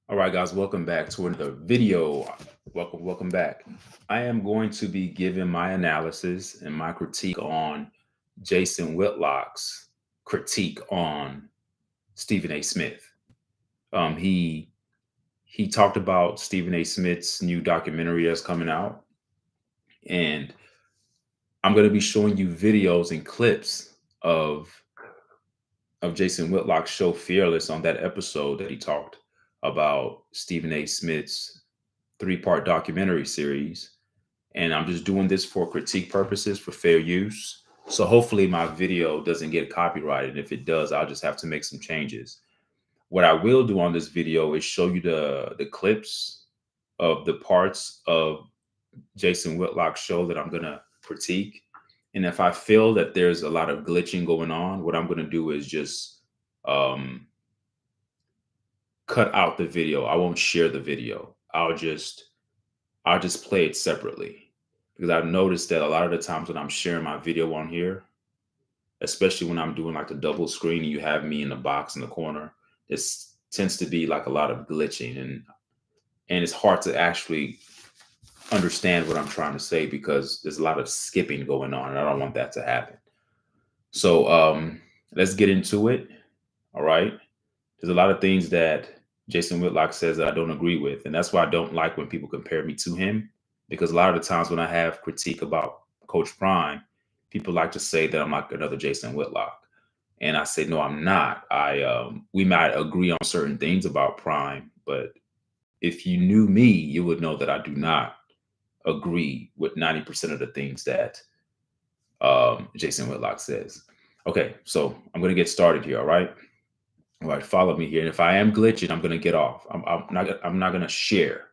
All right, guys, welcome back to another video. Welcome back. I am going to be giving my analysis and my critique on Jason Whitlock's critique on Stephen A. Smith. Um, he he talked about Stephen A. Smith's new documentary that's coming out, and I'm going to be showing you videos and clips of Jason Whitlock's show Fearless on that episode that he talked about Stephen A. Smith's three-part documentary series. And I'm just doing this for critique purposes, for fair use. So hopefully my video doesn't get copyrighted. If it does, I'll just have to make some changes. What I will do on this video is show you the clips of the parts of Jason Whitlock's show that I'm gonna critique. And if I feel that there's a lot of glitching going on, what I'm gonna do is just um, cut out the video. I won't share the video. I'll just play it separately, because I've noticed that a lot of the times when I'm sharing my video on here, especially when I'm doing like the double screen and you have me in the box in the corner, this tends to be like a lot of glitching, and it's hard to actually understand what I'm trying to say because there's a lot of skipping going on and I don't want that to happen. So let's get into it. All right. There's a lot of things that Jason Whitlock says that I don't agree with. And that's why I don't like when people compare me to him. Because a lot of the times when I have critique about Coach Prime, people like to say that I'm like another Jason Whitlock. And I say, no, I'm not. We might agree on certain things about Prime, but if you knew me, you would know that I do not agree with 90% of the things that Jason Whitlock says. Okay, so I'm going to get started here. All right. All right, follow me here. And if I am glitching, I'm gonna get off. I'm not gonna share.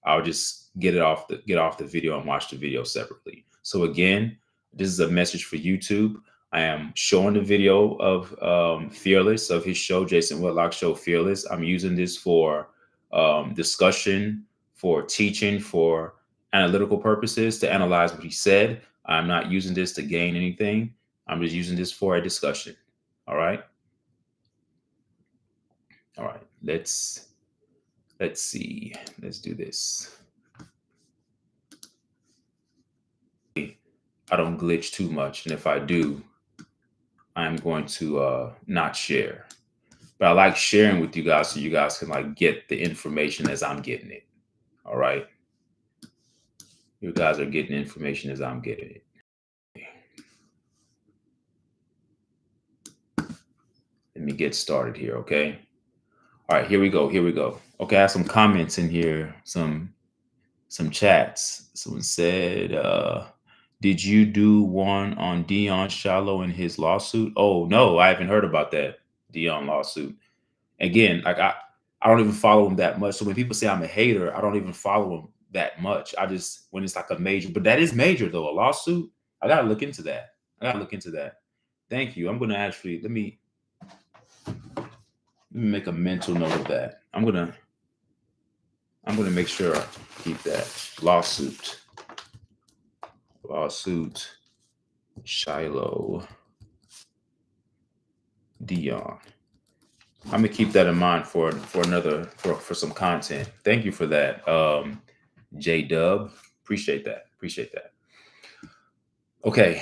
I'll just get off the video and watch the video separately. So again, this is a message for YouTube. I am showing the video of Fearless, of his show, Jason Whitlock's show Fearless. I'm using this for discussion, for teaching, for analytical purposes, to analyze what he said. I'm not using this to gain anything. I'm just using this for a discussion. All right. All right, let's see. Let's do this. I don't glitch too much, and if I do, I'm going to not share. But I like sharing with you guys so you guys can like get the information as I'm getting it. All right, you guys are getting information as I'm getting it. Let me get started here, okay? All right, here we go. Here we go. Okay, I have some comments in here, some chats. Someone said, did you do one on Dion Shallow and his lawsuit? Oh no, I haven't heard about that Dion lawsuit. Again, like I don't even follow him that much. So when people say I'm a hater, I don't even follow him that much. I just, when it's like a major, but that is major though, a lawsuit. I gotta look into that. I gotta look into that. Thank you. I'm gonna actually let me make a mental note of that. I'm gonna make sure I keep that lawsuit. Lawsuit Shiloh Dion. I'm gonna keep that in mind for some content. Thank you for that, J Dub. Appreciate that. Appreciate that. Okay.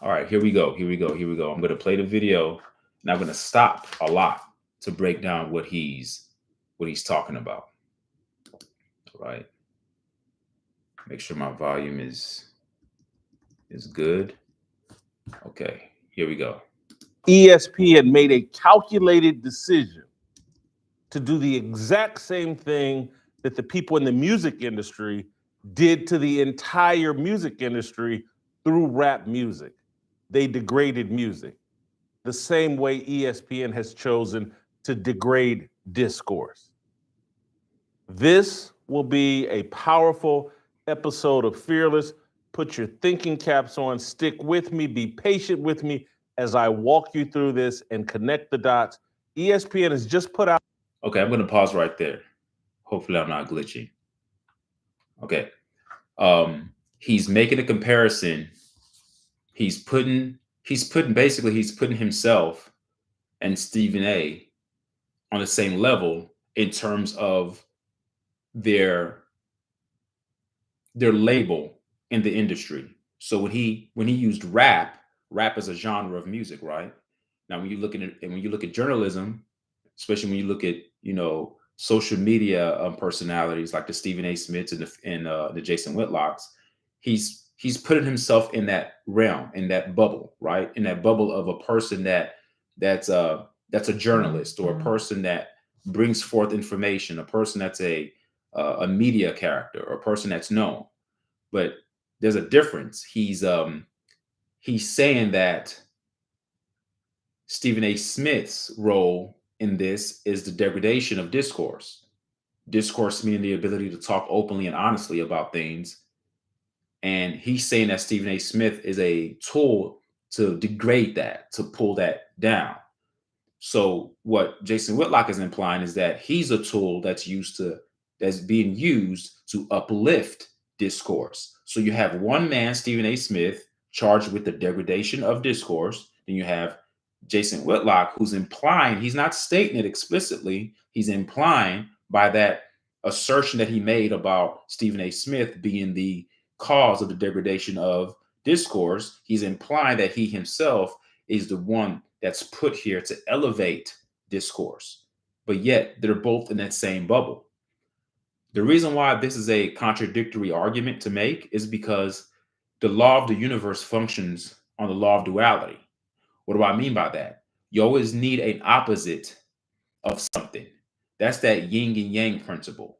All right. Here we go. Here we go. Here we go. I'm gonna play the video, and I'm gonna stop a lot to break down what he's talking about. All right. Make sure my volume is good. Okay. Here we go. ESPN made a calculated decision to do the exact same thing that the people in the music industry did to the entire music industry through rap music. They degraded music the same way ESPN has chosen to degrade discourse. This will be a powerful episode of Fearless. Put your thinking caps on, stick with me, be patient with me as I walk you through this and connect the dots. ESPN has just put out. Okay, I'm going to pause right there. Hopefully I'm not glitching. Okay. He's making a comparison. He's putting himself and Stephen A on the same level in terms of their label in the industry. So when he used rap is a genre of music, right? Now when you look at it, and when you look at journalism, especially when you look at social media personalities like the Stephen A. Smiths and the Jason Whitlocks, he's putting himself in that realm, in that bubble, right? In that bubble of a person that's a journalist, or a person that brings forth information, a person that's a media character, or a person that's known. But there's a difference. He's saying that Stephen A. Smith's role in this is the degradation of discourse. Discourse meaning the ability to talk openly and honestly about things. And he's saying that Stephen A. Smith is a tool to degrade that, to pull that down. So what Jason Whitlock is implying is that he's a tool that's being used to uplift discourse. So you have one man, Stephen A. Smith, charged with the degradation of discourse. Then you have Jason Whitlock, who's implying, he's not stating it explicitly, he's implying by that assertion that he made about Stephen A. Smith being the cause of the degradation of discourse, he's implying that he himself is the one that's put here to elevate discourse. But yet they're both in that same bubble. The reason why this is a contradictory argument to make is because the law of the universe functions on the law of duality. What do I mean by that? You always need an opposite of something. That's that yin and yang principle.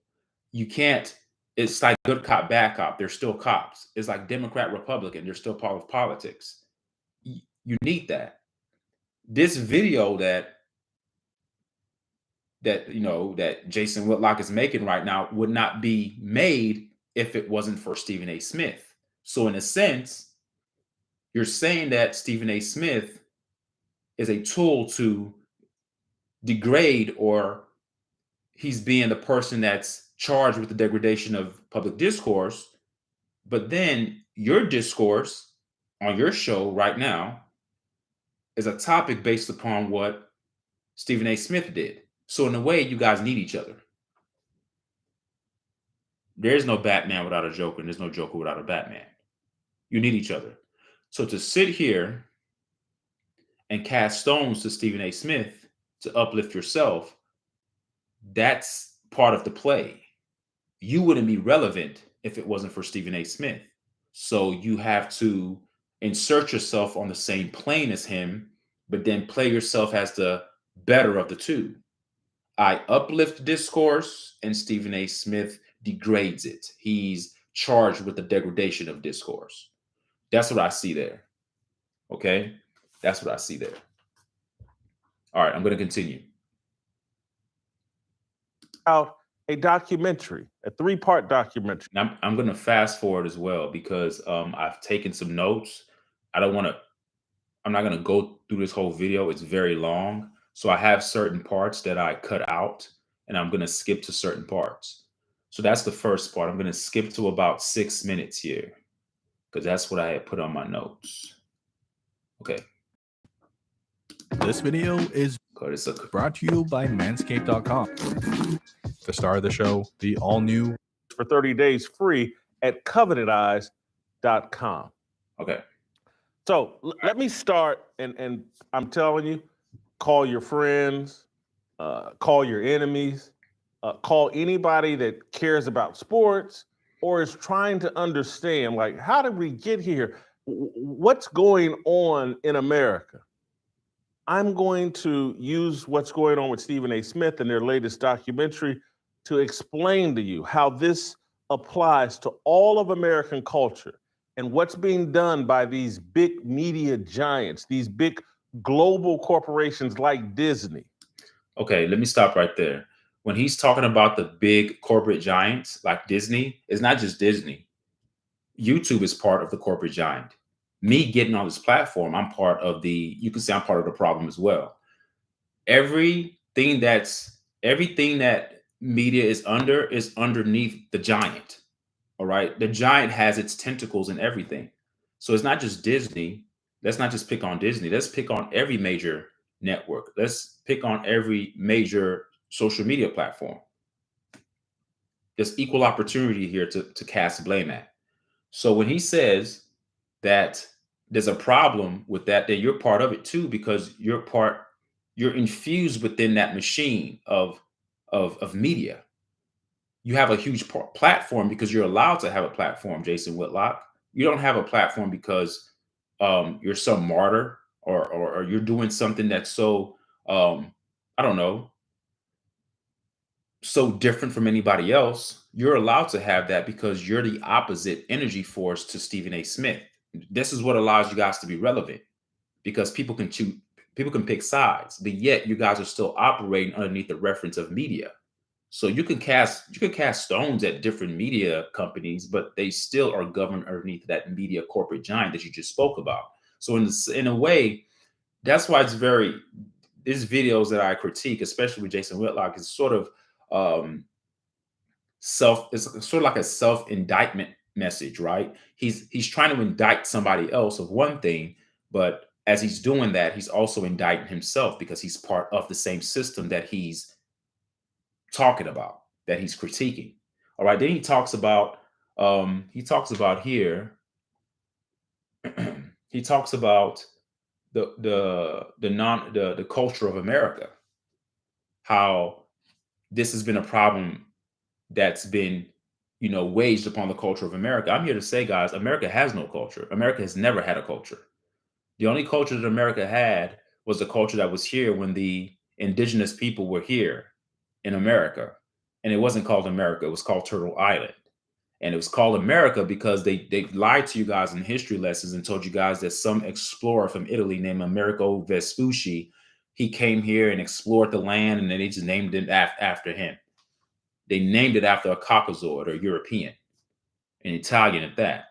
You can't, it's like good cop, bad cop. They're still cops. It's like Democrat, Republican. They're still part of politics. You need that. This video that Jason Whitlock is making right now would not be made if it wasn't for Stephen A. Smith. So in a sense, you're saying that Stephen A. Smith is a tool to degrade, or he's being the person that's charged with the degradation of public discourse. But then your discourse on your show right now is a topic based upon what Stephen A. Smith did. So in a way, you guys need each other. There's no Batman without a Joker, and there's no Joker without a Batman. You need each other. So to sit here and cast stones to Stephen A. Smith to uplift yourself, that's part of the play. You wouldn't be relevant if it wasn't for Stephen A. Smith. So you have to insert yourself on the same plane as him, but then play yourself as the better of the two. I uplift discourse, and Stephen A. Smith degrades it. He's charged with the degradation of discourse. That's what I see there. Okay? That's what I see there. All right, I'm going to continue. Out a documentary, a 3-part documentary. Now, I'm going to fast forward as well because I've taken some notes. I'm not going to go through this whole video. It's very long. So I have certain parts that I cut out, and I'm going to skip to certain parts. So that's the first part. I'm going to skip to about 6 minutes here because that's what I had put on my notes. Okay. This video is brought to you by manscaped.com. The star of the show, the all-new for 30 days free at covetedeyes.com. Okay. So let me start, and I'm telling you, call your friends, call your enemies, call anybody that cares about sports or is trying to understand, like, how did we get here? What's going on in America? I'm going to use what's going on with Stephen A. Smith and their latest documentary to explain to you how this applies to all of American culture and what's being done by these big media giants, these big global corporations like Disney. Okay, let me stop right there. When he's talking about the big corporate giants like Disney, it's not just Disney. YouTube is part of the corporate giant. Me getting on this platform, you can say I'm part of the problem as well. Everything that media is underneath the giant. All right. The giant has its tentacles in everything. So it's not just Disney. Let's not just pick on Disney. Let's pick on every major network. Let's pick on every major social media platform. There's equal opportunity here to cast blame at. So when he says that there's a problem with that, then you're part of it too, because you're infused within that machine of media. You have a huge platform because you're allowed to have a platform, Jason Whitlock. You don't have a platform because you're some martyr or you're doing something that's so I don't know, so different from anybody else. You're allowed to have that because you're the opposite energy force to Stephen A. Smith. This is what allows you guys to be relevant, because people can choose, people can pick sides, but yet you guys are still operating underneath the reference of media. So you can cast stones at different media companies, but they still are governed underneath that media corporate giant that you just spoke about. So in a way, that's why it's very, these videos that I critique, especially with Jason Whitlock, is sort of it's sort of like a self-indictment message, right? He's trying to indict somebody else of one thing, but as he's doing that, he's also indicting himself because he's part of the same system that he's talking about, that he's critiquing. All right. Then he talks about here, he talks about the culture of America, how this has been a problem that's been, waged upon the culture of America. I'm here to say, guys, America has no culture. America has never had a culture. The only culture that America had was the culture that was here when the indigenous people were here in America. And it wasn't called America. It was called Turtle Island. And it was called America because they lied to you guys in history lessons and told you guys that some explorer from Italy named Amerigo Vespucci, he came here and explored the land, and then they just named it after him. They named it after a Caucasoid or European, an Italian at that.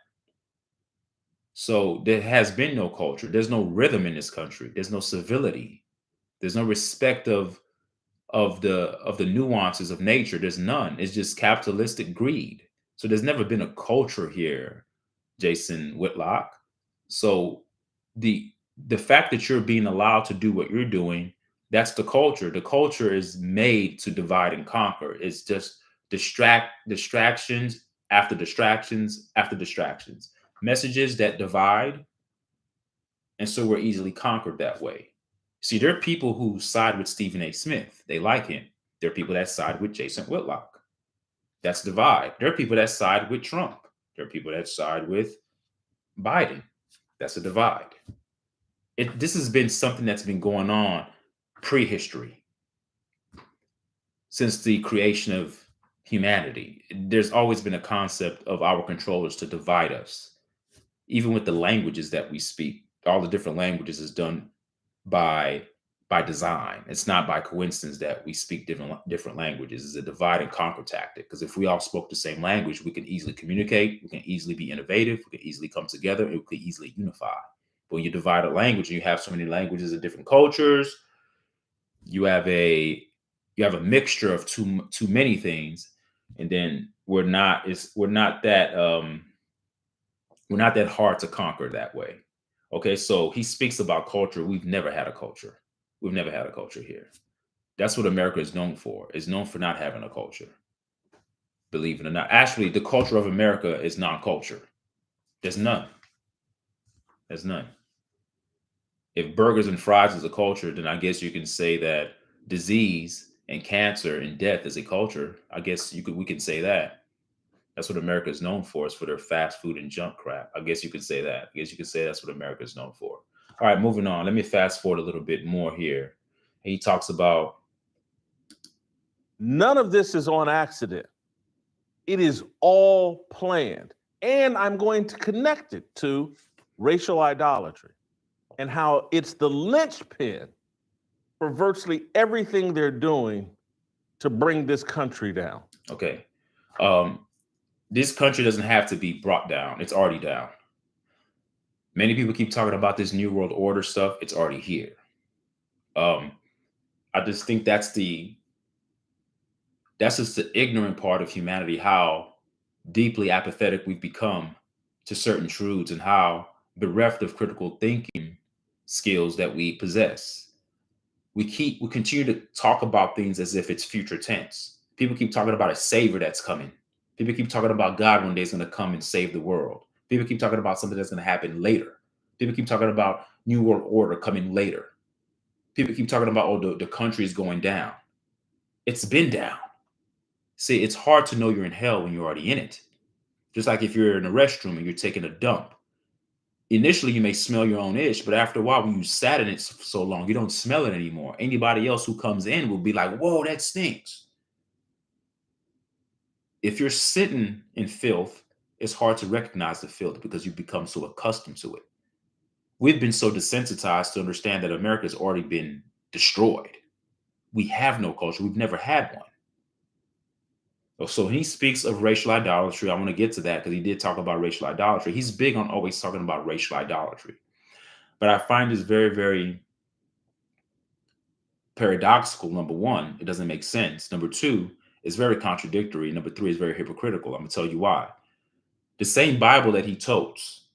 So there has been no culture. There's no rhythm in this country. There's no civility. There's no respect of the nuances of nature. There's none. It's just capitalistic greed. So there's never been a culture here, Jason Whitlock. So the fact that you're being allowed to do what you're doing, that's the culture. The culture is made to divide and conquer. It's just distractions after distractions after distractions. Messages that divide, and so we're easily conquered that way. See, there are people who side with Stephen A. Smith. They like him. There are people that side with Jason Whitlock. That's divide. There are people that side with Trump. There are people that side with Biden. That's a divide. This has been something that's been going on prehistory, since the creation of humanity. There's always been a concept of our controllers to divide us. Even with the languages that we speak, all the different languages is done by design. It's not by coincidence that we speak different languages. It's a divide and conquer tactic. Because if we all spoke the same language, we can easily communicate, we can easily be innovative, we can easily come together, and we could easily unify. But when you divide a language and you have so many languages of different cultures, you have a mixture of too many things, and then we're not that hard to conquer that way. Okay, so he speaks about culture. We've never had a culture. We've never had a culture here. That's what America is known for. It's known for not having a culture. Believe it or not. Actually, the culture of America is non-culture. There's none. There's none. If burgers and fries is a culture, then I guess you can say that disease and cancer and death is a culture. I guess we can say that. That's what America is known for, is for their fast food and junk crap. I guess you could say that. I guess you could say that's what America is known for. All right, moving on. Let me fast forward a little bit more here. He talks about, none of this is on accident. It is all planned. And I'm going to connect it to racial idolatry and how it's the linchpin for virtually everything they're doing to bring this country down. Okay. This country doesn't have to be brought down. It's already down. Many people keep talking about this New World Order stuff. It's already here. I just think that's just the ignorant part of humanity, how deeply apathetic we've become to certain truths and how bereft of critical thinking skills that we possess. We continue to talk about things as if it's future tense. People keep talking about a savior that's coming. People keep talking about God one day is going to come and save the world. People keep talking about something that's going to happen later. People keep talking about New World Order coming later. People keep talking about, oh, the country is going down. It's been down. See, it's hard to know you're in hell when you're already in it. Just like if you're in a restroom and you're taking a dump. Initially, you may smell your own ish, but after a while, when you sat in it so long, you don't smell it anymore. Anybody else who comes in will be like, whoa, that stinks. If you're sitting in filth, it's hard to recognize the filth because you become so accustomed to it. We've been so desensitized to understand that America has already been destroyed. We have no culture. We've never had one. So when he speaks of racial idolatry, I want to get to that because he did talk about racial idolatry. He's big on always talking about racial idolatry. But I find this very, very paradoxical. Number one, it doesn't make sense. Number two, it's very contradictory. Number three, it's very hypocritical. I'm going to tell you why. The same Bible that he totes,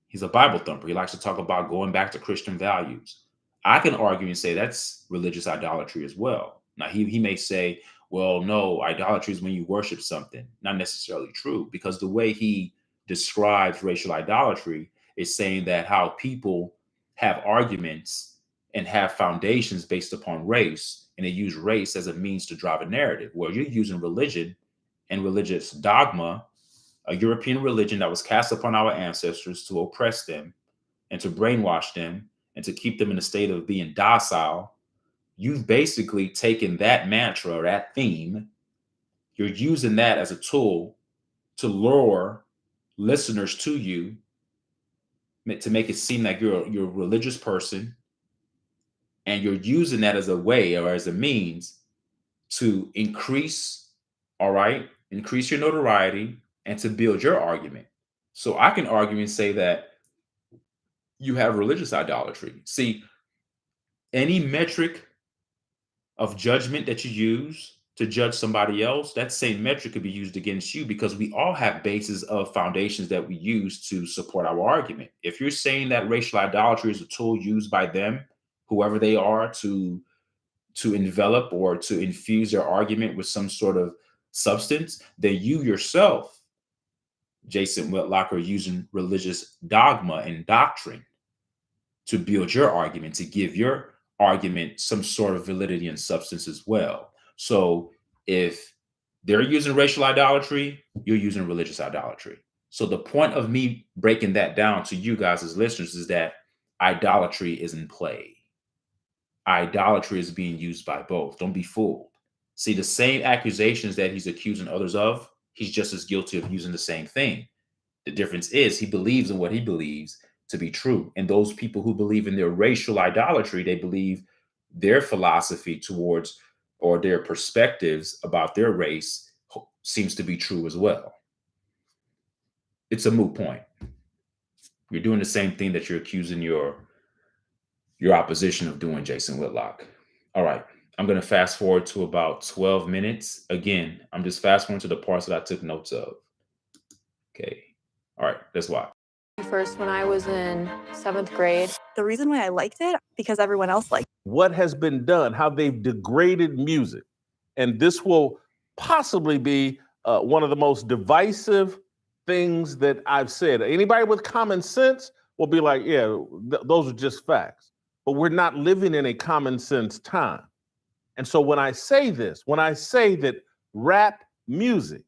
he's a Bible thumper. He likes to talk about going back to Christian values. I can argue and say that's religious idolatry as well. Now, he may say, well, no, idolatry is when you worship something. Not necessarily true, because the way he describes racial idolatry is saying that how people have arguments and have foundations based upon race, and they use race as a means to drive a narrative. Well, you're using religion and religious dogma, a European religion that was cast upon our ancestors to oppress them and to brainwash them and to keep them in a state of being docile. You've basically taken that mantra or that theme, you're using that as a tool to lure listeners to you, to make it seem like you're a religious person, and you're using that as a way or as a means to increase your notoriety and to build your argument. So I can argue and say that you have religious idolatry. See, any metric of judgment that you use to judge somebody else, that same metric could be used against you, because we all have bases of foundations that we use to support our argument. If you're saying that racial idolatry is a tool used by them, whoever they are, to envelop or to infuse their argument with some sort of substance, then you yourself, Jason Whitlock, are using religious dogma and doctrine to build your argument, to give your argument some sort of validity and substance as well. So if they're using racial idolatry, you're using religious idolatry. So the point of me breaking that down to you guys as listeners is that idolatry is in play. Idolatry is being used by both. Don't be fooled. See, the same accusations that he's accusing others of, he's just as guilty of using the same thing. The difference is he believes in what he believes to be true. And those people who believe in their racial idolatry, they believe their philosophy towards or their perspectives about their race seems to be true as well. It's a moot point. You're doing the same thing that you're accusing your opposition of doing, Jason Whitlock. All right. I'm going to fast forward to about 12 minutes. Again, I'm just fast forwarding to the parts that I took notes of. Okay. All right. Let's watch. First, when I was in 7th grade. The reason why I liked it, because everyone else liked it. What has been done, how they've degraded music. And this will possibly be one of the most divisive things that I've said. Anybody with common sense will be like, yeah, those are just facts. But we're not living in a common sense time. And so when I say this, when I say that rap music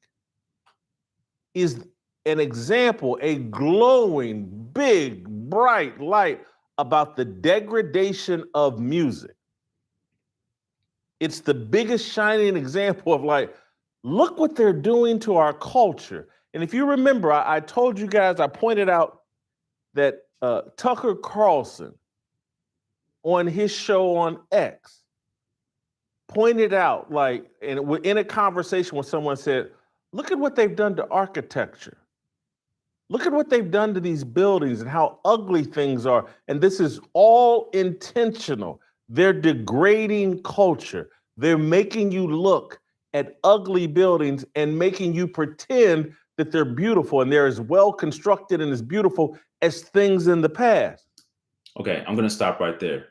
is an example, a glowing, big, bright light about the degradation of music. It's the biggest shining example of like, look what they're doing to our culture. And if you remember, I told you guys, I pointed out that Tucker Carlson on his show on X pointed out, like, and in a conversation when someone said, look at what they've done to architecture. Look at what they've done to these buildings and how ugly things are. And this is all intentional. They're degrading culture. They're making you look at ugly buildings and making you pretend that they're beautiful and they're as well constructed and as beautiful as things in the past. Okay, I'm going to stop right there.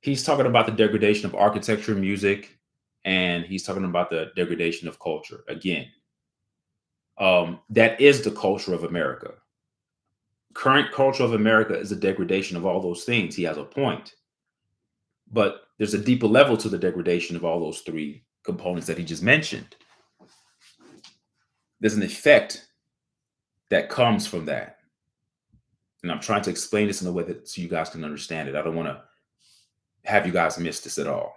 He's talking about the degradation of architecture and music, and he's talking about the degradation of culture. Again, that is the culture of America. Current culture of America is a degradation of all those things. He has a point. But there's a deeper level to the degradation of all those three components that he just mentioned. There's an effect that comes from that. And I'm trying to explain this in a way that so you guys can understand it. I don't want to have you guys miss this at all.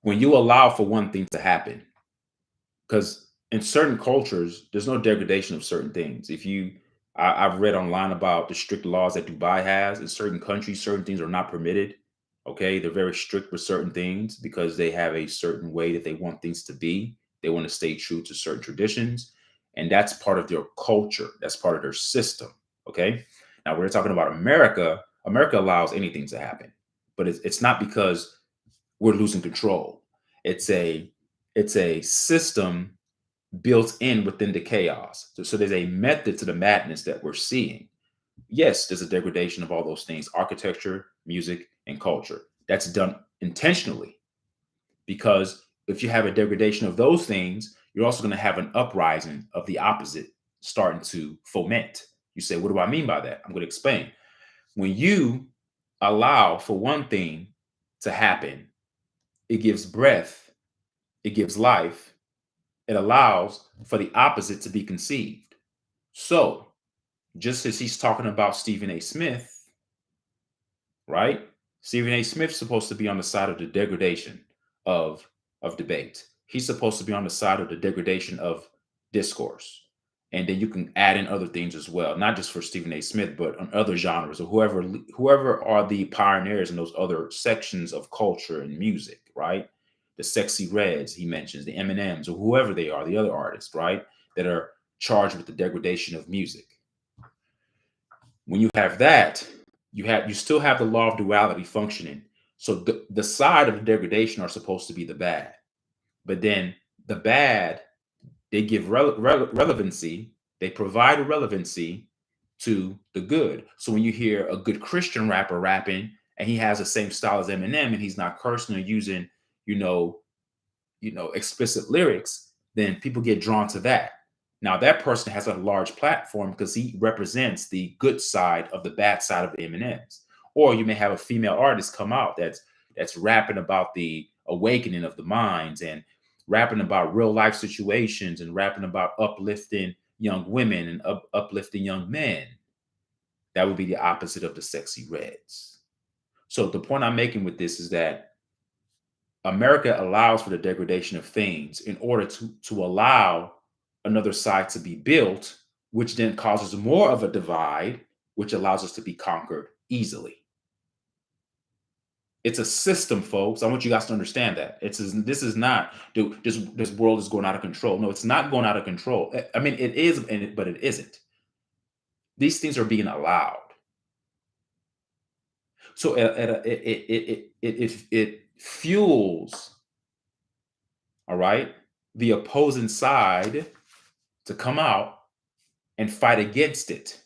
When you allow for one thing to happen, because in certain cultures, there's no degradation of certain things. I've read online about the strict laws that Dubai has. In certain countries, certain things are not permitted. Okay, they're very strict with certain things because they have a certain way that they want things to be. They want to stay true to certain traditions, and that's part of their culture. That's part of their system. Okay, now we're talking about America. America allows anything to happen, but it's not because we're losing control. It's a system built in within the chaos. So there's a method to the madness that we're seeing. Yes, there's a degradation of all those things: architecture, music, and culture. That's done intentionally, because if you have a degradation of those things, you're also going to have an uprising of the opposite starting to foment. You say, what do I mean by that? I'm going to explain. When you allow for one thing to happen, it gives breath, it gives life, it allows for the opposite to be conceived. So, just as he's talking about Stephen A. Smith, right? Stephen A. Smith's supposed to be on the side of the degradation of debate. He's supposed to be on the side of the degradation of discourse. And then you can add in other things as well, not just for Stephen A. Smith, but on other genres, or whoever are the pioneers in those other sections of culture and music, right? The Sexy Reds, he mentions, the Eminems, or whoever they are, the other artists, right? That are charged with the degradation of music. When you have that, you still have the law of duality functioning. So the side of the degradation are supposed to be the bad, but then the bad, they give relevancy, they provide relevancy to the good. So when you hear a good Christian rapper rapping and he has the same style as Eminem and he's not cursing or using, explicit lyrics, then people get drawn to that. Now that person has a large platform because he represents the good side of the bad side of the M&Ms. Or you may have a female artist come out that's rapping about the awakening of the minds and rapping about real life situations and rapping about uplifting young women and uplifting young men. That would be the opposite of the Sexy Reds. So the point I'm making with this is that America allows for the degradation of things in order to allow another side to be built, which then causes more of a divide, which allows us to be conquered easily. It's a system, folks. I want you guys to understand that. This is not, dude, this world is going out of control. No, it's not going out of control. I mean, it is, but it isn't. These things are being allowed. So it fuels, all right, the opposing side to come out and fight against it.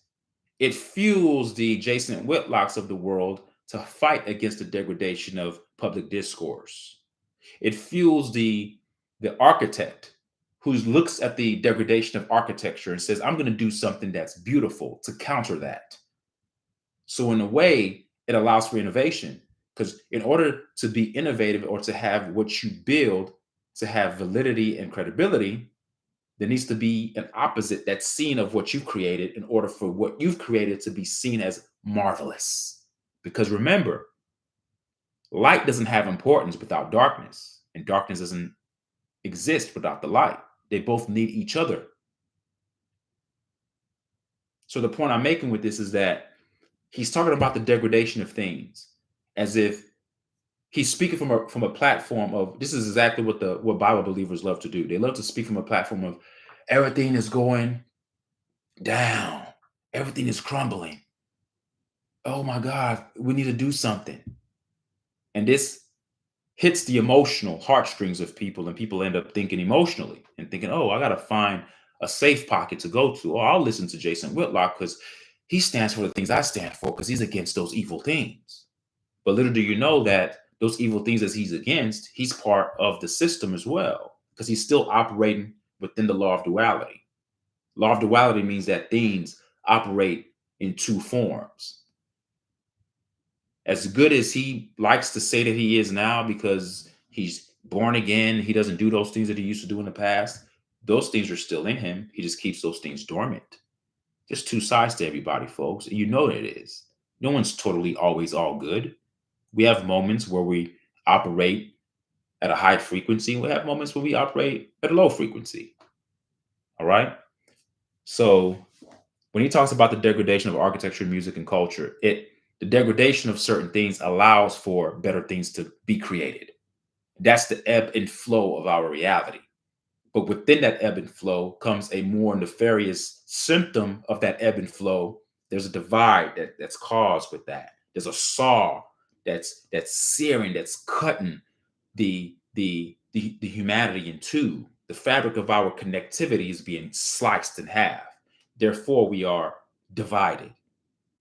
It fuels the Jason Whitlocks of the world to fight against the degradation of public discourse. It fuels the architect who looks at the degradation of architecture and says, I'm going to do something that's beautiful to counter that. So in a way, it allows for innovation, because in order to be innovative or to have what you build to have validity and credibility, there needs to be an opposite that's seen of what you've created in order for what you've created to be seen as marvelous. Because remember, light doesn't have importance without darkness, and darkness doesn't exist without the light. They both need each other. So the point I'm making with this is that he's talking about the degradation of things as if he's speaking from a platform of, this is exactly what Bible believers love to do. They love to speak from a platform of everything is going down. Everything is crumbling. Oh my God, we need to do something. And this hits the emotional heartstrings of people, and people end up thinking emotionally and thinking, oh, I got to find a safe pocket to go to. Or I'll listen to Jason Whitlock because he stands for the things I stand for, because he's against those evil things. But little do you know that those evil things that he's against, he's part of the system as well, because he's still operating within the law of duality. Law of duality means that things operate in two forms. As good as he likes to say that he is now because he's born again, he doesn't do those things that he used to do in the past. Those things are still in him. He just keeps those things dormant. There's two sides to everybody, folks. And you know that it is. No one's totally always all good. We have moments where we operate at a high frequency. We have moments where we operate at a low frequency. All right. So when he talks about the degradation of architecture, music, and culture, the degradation of certain things allows for better things to be created. That's the ebb and flow of our reality. But within that ebb and flow comes a more nefarious symptom of that ebb and flow. There's a divide that's caused with that. There's a saw that's searing, that's cutting the humanity in two. The fabric of our connectivity is being sliced in half. Therefore, we are divided,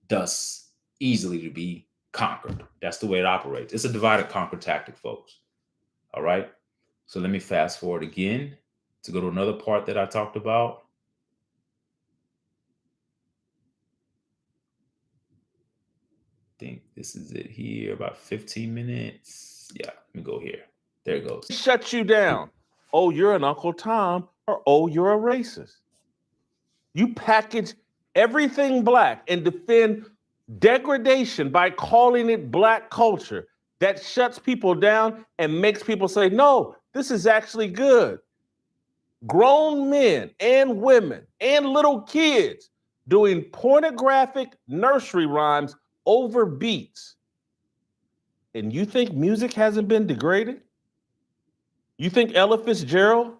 thus easily to be conquered. That's the way it operates. It's a divide and conquer tactic, folks. All right. So let me fast forward again to go to another part that I talked about. I think this is it here, about 15 minutes. Yeah, let me go here. There it goes. Shut you down. Oh, you're an Uncle Tom, or oh, you're a racist. You package everything black and defend degradation by calling it black culture. That shuts people down and makes people say, no, this is actually good. Grown men and women and little kids doing pornographic nursery rhymes over beats. And you think music hasn't been degraded? You think Ella Fitzgerald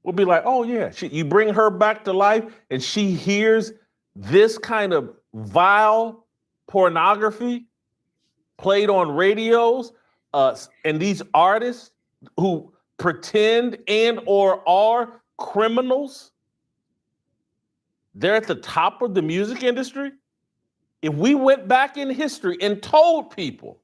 will be like, oh yeah, you bring her back to life and she hears this kind of vile pornography played on radios, and these artists who pretend and or are criminals, they're at the top of the music industry? If we went back in history and told people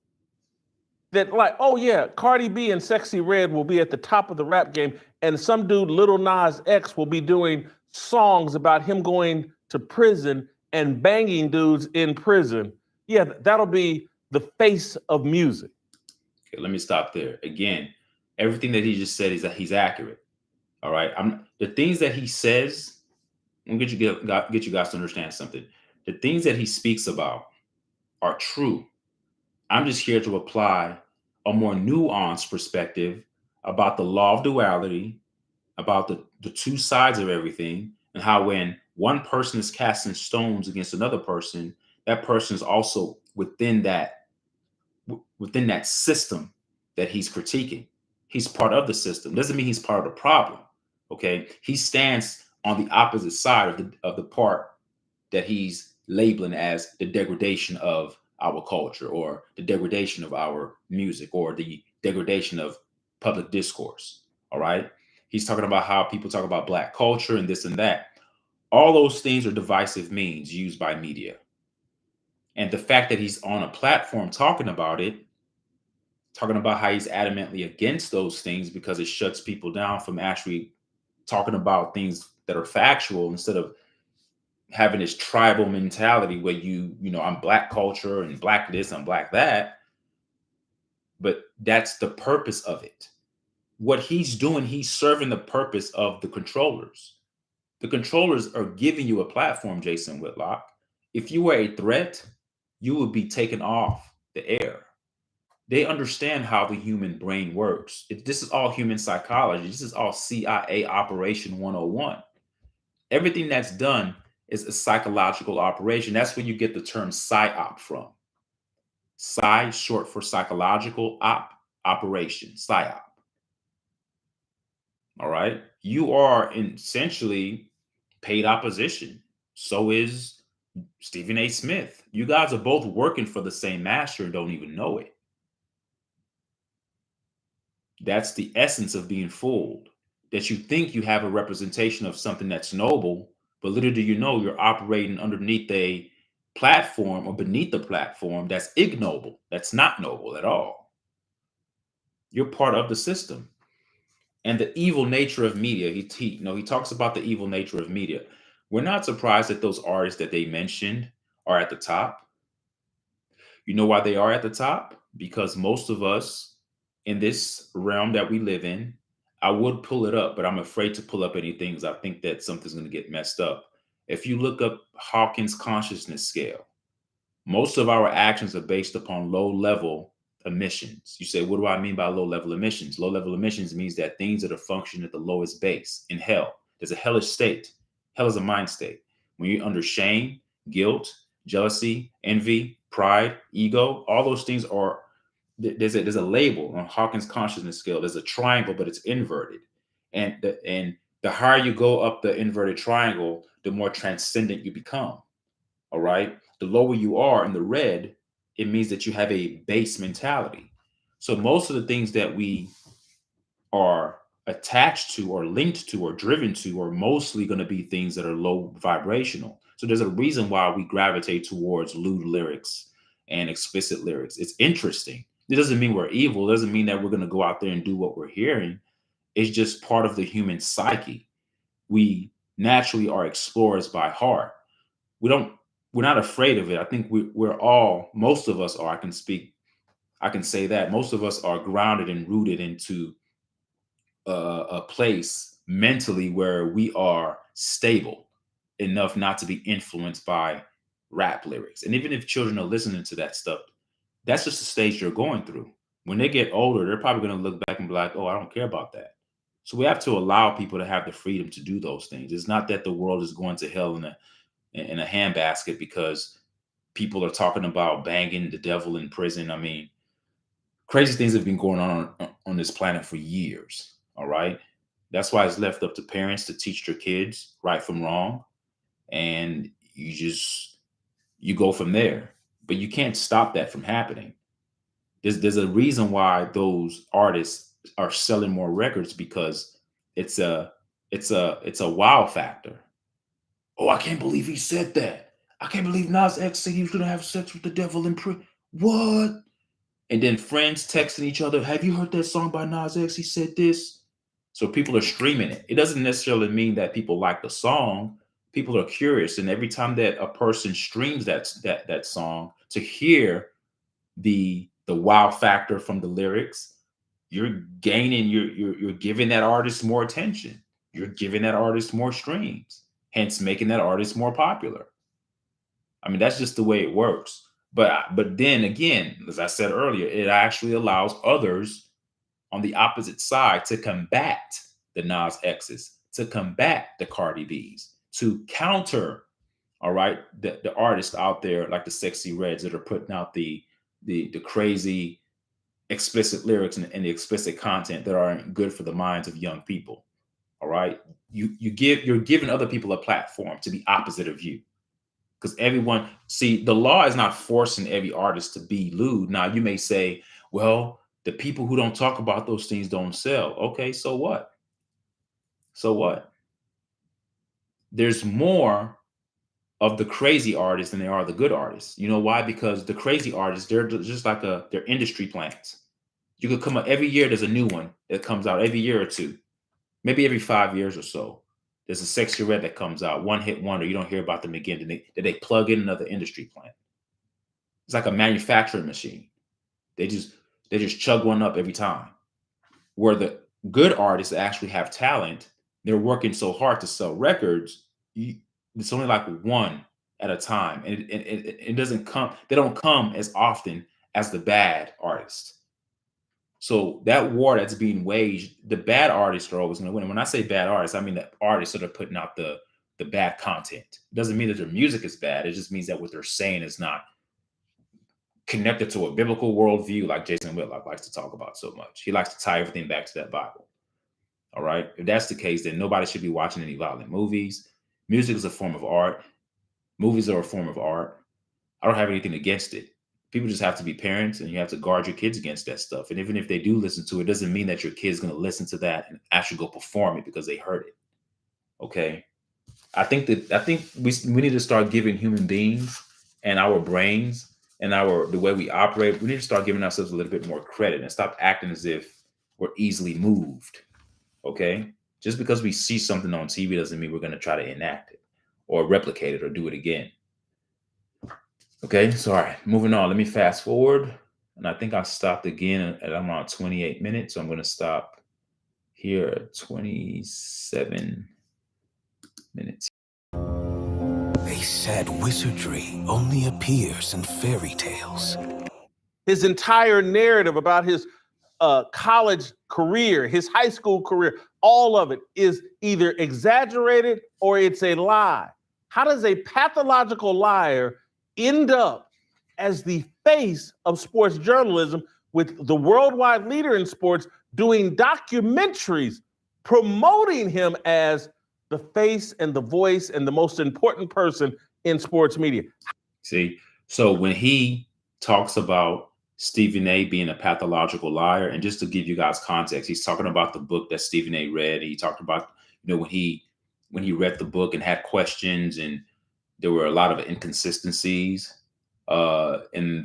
that, like, oh yeah, Cardi B and Sexy Red will be at the top of the rap game, and some dude, Lil Nas X, will be doing songs about him going to prison and banging dudes in prison, yeah, that'll be the face of music. Okay, let me stop there. Again, everything that he just said is that he's accurate. All right. The things that he says, I'm gonna get you guys to understand something. The things that he speaks about are true. I'm just here to apply a more nuanced perspective about the law of duality, about the two sides of everything, and how when one person is casting stones against another person, that person is also within that system that he's critiquing. He's part of the system. Doesn't mean he's part of the problem. Okay, he stands on the opposite side of the part that he's labeling as the degradation of our culture, or the degradation of our music, or the degradation of public discourse. All right. He's talking about how people talk about black culture and this and that. All those things are divisive means used by media. And the fact that he's on a platform talking about it, talking about how he's adamantly against those things because it shuts people down from actually talking about things that are factual, instead of having this tribal mentality where you know, I'm black culture and black this, I'm black that. But that's the purpose of it. What he's doing, he's serving the purpose of the controllers. The controllers are giving you a platform, Jason Whitlock. If you were a threat, you would be taken off the air. They understand how the human brain works. This is all human psychology. This is all CIA Operation 101. Everything that's done is a psychological operation. That's where you get the term psyop from. Psy, short for psychological, operation, psyop. All right. You are essentially paid opposition. So is Stephen A. Smith. You guys are both working for the same master and don't even know it. That's the essence of being fooled, that you think you have a representation of something that's noble, but little do you know you're operating underneath a platform or beneath the platform that's ignoble, that's not noble at all. You're part of the system. And the evil nature of media, he talks about the evil nature of media. We're not surprised that those artists that they mentioned are at the top. You know why they are at the top? Because most of us in this realm that we live in, I would pull it up, but I'm afraid to pull up anything because I think that something's going to get messed up. If you look up Hawkins consciousness scale, most of our actions are based upon low level emissions. You say, what do I mean by low level emissions? Low level emissions means that things that are functioning at the lowest base in hell. There's a hellish state. Hell is a mind state. When you're under shame, guilt, jealousy, envy, pride, ego, all those things are, there's a label on Hawkins consciousness scale. There's a triangle, but it's inverted. And the higher you go up the inverted triangle, the more transcendent you become. All right. The lower you are in the red, it means that you have a base mentality. So most of the things that we are attached to or linked to or driven to are mostly going to be things that are low vibrational. So there's a reason why we gravitate towards lewd lyrics and explicit lyrics. It's interesting. It doesn't mean we're evil. It doesn't mean that we're going to go out there and do what we're hearing. It's just part of the human psyche. We naturally are explorers by heart. We're not afraid of it. I think we're all, most of us are, I can say that most of us are grounded and rooted into a place mentally where we are stable enough not to be influenced by rap lyrics. And even if children are listening to that stuff, that's just the stage you're going through. When they get older, they're probably going to look back and be like, oh, I don't care about that. So we have to allow people to have the freedom to do those things. It's not that the world is going to hell in a handbasket because people are talking about banging the devil in prison. I mean, crazy things have been going on this planet for years. All right. That's why it's left up to parents to teach their kids right from wrong. And you go from there. But you can't stop that from happening. There's a reason why those artists are selling more records, because it's a wow factor. Oh, I can't believe he said that. I can't believe Nas X said he was gonna have sex with the devil in prison. What? And then friends texting each other, have you heard that song by Nas X? He said this. So people are streaming it. It doesn't necessarily mean that people like the song. People are curious, and every time that a person streams that song to hear the wow factor from the lyrics, you're giving that artist more attention. You're giving that artist more streams, hence making that artist more popular. I mean, that's just the way it works. But then again, as I said earlier, it actually allows others on the opposite side to combat the Nas X's, to combat the Cardi B's, to counter, all right, the artists out there like the Sexy Reds that are putting out the crazy explicit lyrics and the explicit content that aren't good for the minds of young people. All right. You're giving other people a platform to be opposite of you. Because everyone, see, the law is not forcing every artist to be lewd. Now, you may say, well, the people who don't talk about those things don't sell. Okay, so what? So what? There's more of the crazy artists than there are the good artists. You know why? Because the crazy artists, they're just like they're industry plants. You could come up every year, there's a new one that comes out every year or two, maybe every 5 years or so. There's a Sexy Red that comes out, one hit wonder. You don't hear about them again. Then they plug in another industry plant. It's like a manufacturing machine. They just chug one up every time. Where the good artists that actually have talent, they're working so hard to sell records. It's only like one at a time, and it doesn't come. They don't come as often as the bad artists. So that war that's being waged, the bad artists are always going to win. And when I say bad artists, I mean the artists that are putting out the bad content. It doesn't mean that their music is bad. It just means that what they're saying is not connected to a biblical worldview, like Jason Whitlock likes to talk about so much. He likes to tie everything back to that Bible. All right. If that's the case, then nobody should be watching any violent movies. Music is a form of art. Movies are a form of art. I don't have anything against it. People just have to be parents, and you have to guard your kids against that stuff. And even if they do listen to it, doesn't mean that your kid's going to listen to that and actually go perform it because they heard it. Okay. I think we need to start giving human beings and our brains and the way we operate, we need to start giving ourselves a little bit more credit and stop acting as if we're easily moved. Okay? Just because we see something on TV doesn't mean we're going to try to enact it or replicate it or do it again. Okay, so all right, moving on. Let me fast forward. And I think I stopped again at around 28 minutes. So I'm going to stop here at 27 minutes. They said wizardry only appears in fairy tales. His entire narrative about his college career, his high school career, all of it is either exaggerated or it's a lie. How does a pathological liar end up as the face of sports journalism with the worldwide leader in sports doing documentaries promoting him as the face and the voice and the most important person in sports media? See, so when he talks about Stephen A. being a pathological liar, and just to give you guys context, he's talking about the book that Stephen A. read. He talked about, when he read the book and had questions, and there were a lot of inconsistencies in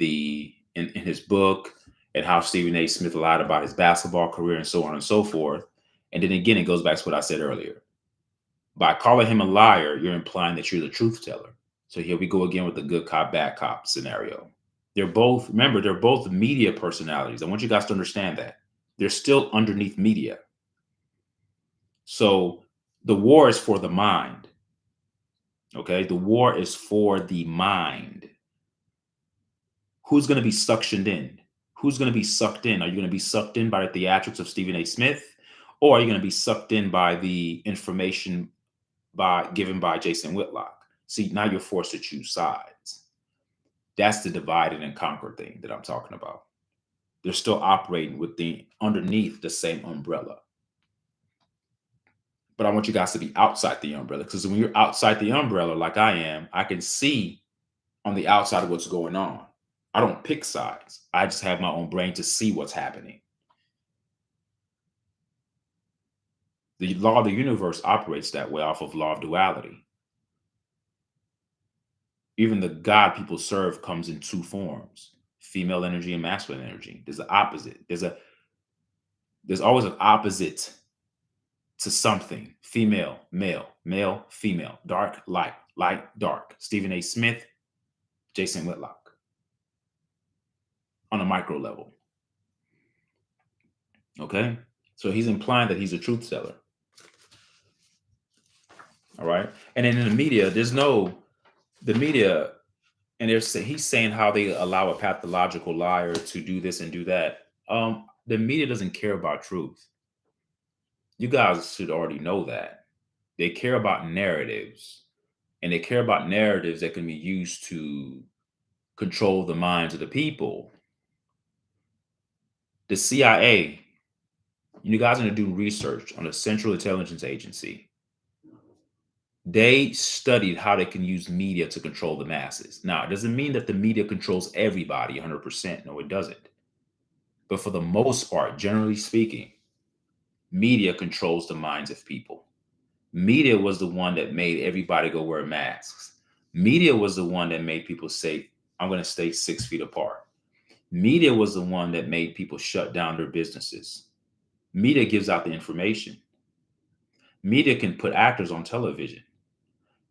his book, and how Stephen A. Smith lied about his basketball career and so on and so forth. And then again, it goes back to what I said earlier. By calling him a liar, you're implying that you're the truth teller. So here we go again with the good cop, bad cop scenario. They're both media personalities. I want you guys to understand that. They're still underneath media. So the war is for the mind. Okay? The war is for the mind. Who's going to be suctioned in? Who's going to be sucked in? Are you going to be sucked in by the theatrics of Stephen A. Smith? Or are you going to be sucked in by the information given by Jason Whitlock? See, now you're forced to choose sides. That's the divide and conquer thing that I'm talking about. They're still operating underneath the same umbrella. But I want you guys to be outside the umbrella, because when you're outside the umbrella, like I am, I can see on the outside of what's going on. I don't pick sides. I just have my own brain to see what's happening. The law of the universe operates that way off of law of duality. Even the God people serve comes in two forms: female energy and masculine energy. There's the opposite. There's always an opposite to something. Female, male, male, female, dark, light, light, dark. Stephen A. Smith, Jason Whitlock. On a micro level. Okay? So he's implying that he's a truth teller. All right? And then in the media, and he's saying how they allow a pathological liar to do this and do that. The media doesn't care about truth. You guys should already know that. They care about narratives, and they care about narratives that can be used to control the minds of the people. The CIA, you guys are going to do research on the Central Intelligence Agency. They studied how they can use media to control the masses. Now, it doesn't mean that the media controls everybody 100%. No, it doesn't. But for the most part, generally speaking, media controls the minds of people. Media was the one that made everybody go wear masks. Media was the one that made people say, I'm going to stay 6 feet apart. Media was the one that made people shut down their businesses. Media gives out the information. Media can put actors on television.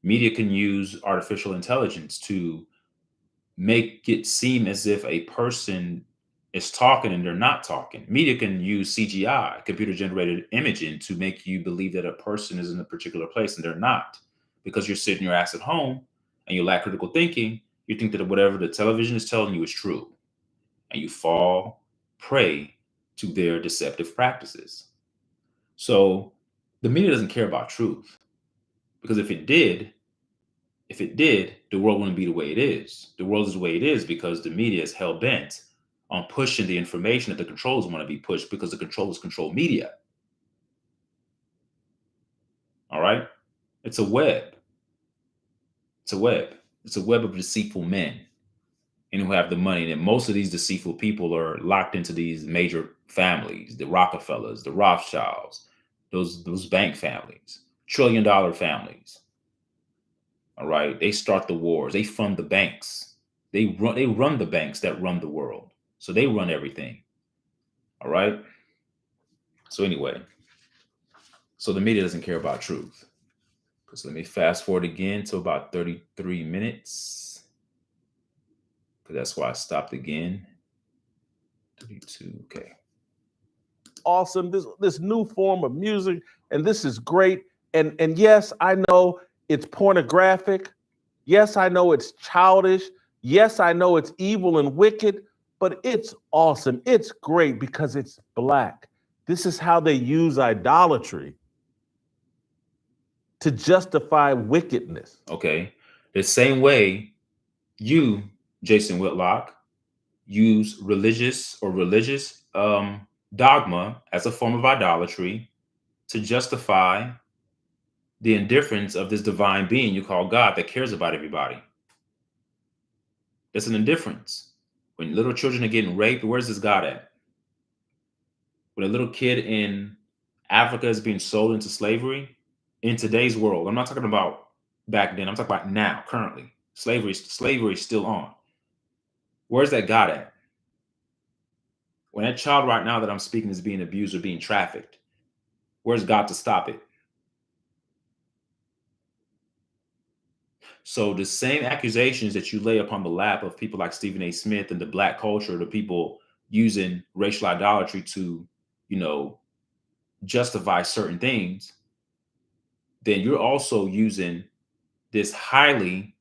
Media can use artificial intelligence to make it seem as if a person is talking and they're not talking. Media can use CGI, computer-generated imaging, to make you believe that a person is in a particular place and they're not. Because you're sitting your ass at home and you lack critical thinking, you think that whatever the television is telling you is true. And you fall prey to their deceptive practices. So the media doesn't care about truth. Because if it did, the world wouldn't be the way it is. The world is the way it is because the media is hell-bent on pushing the information that the controllers want to be pushed, because the controllers control media. All right? It's a web. It's a web. It's a web of deceitful men and who have the money. And most of these deceitful people are locked into these major families, the Rockefellers, the Rothschilds, those bank families, $1 trillion families. All right? They start the wars. They fund the banks. They run the banks that run the world. So they run everything. All right. So anyway, so the media doesn't care about truth. So let me fast forward again to about 33 minutes. Because that's why I stopped again. 32. Okay. Awesome. This new form of music, and this is great. And yes, I know it's pornographic. Yes, I know it's childish. Yes, I know it's evil and wicked, but it's awesome. It's great because it's Black. This is how they use idolatry to justify wickedness. Okay. The same way you, Jason Whitlock, use religious dogma as a form of idolatry to justify the indifference of this divine being you call God that cares about everybody. That's an indifference. When little children are getting raped, where's this God at? When a little kid in Africa is being sold into slavery, in today's world, I'm not talking about back then, I'm talking about now, currently. Slavery is still on. Where's that God at? When that child right now that I'm speaking is being abused or being trafficked, where's God to stop it? So the same accusations that you lay upon the lap of people like Stephen A. Smith and the Black culture, the people using racial idolatry to, justify certain things, then you're also using this highly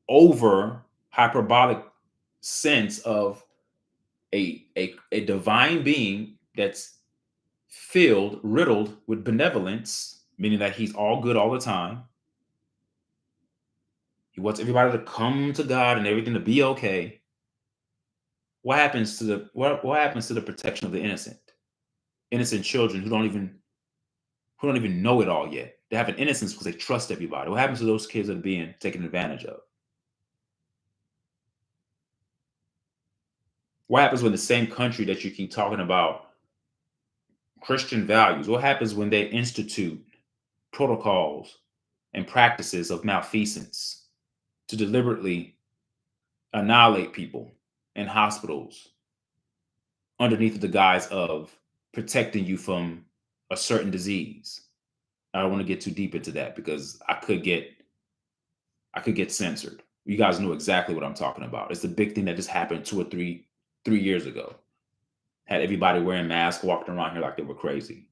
over hyperbolic sense of a divine being that's riddled with benevolence, meaning that he's all good all the time. He wants everybody to come to God and everything to be okay. What happens to the protection of the innocent children who don't even know it all yet? They have an innocence because they trust everybody. What happens to those kids that are being taken advantage of? What happens when the same country that you keep talking about Christian values, what happens when they institute protocols and practices of malfeasance to deliberately annihilate people in hospitals underneath the guise of protecting you from a certain disease? I don't want to get too deep into that because I could get censored. You guys know exactly what I'm talking about. It's the big thing that just happened 2 or 3 years ago. Had everybody wearing masks, walking around here like they were crazy.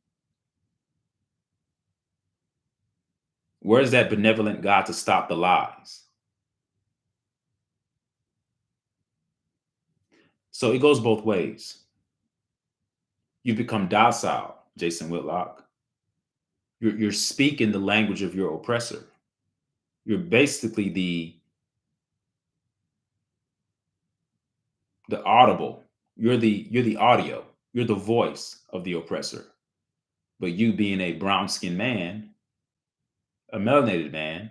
Where's that benevolent God to stop the lies? So it goes both ways. You become docile, Jason Whitlock. You're speaking the language of your oppressor. You're basically the audible. You're the audio. You're the voice of the oppressor. But you being a brown-skinned man, a melanated man,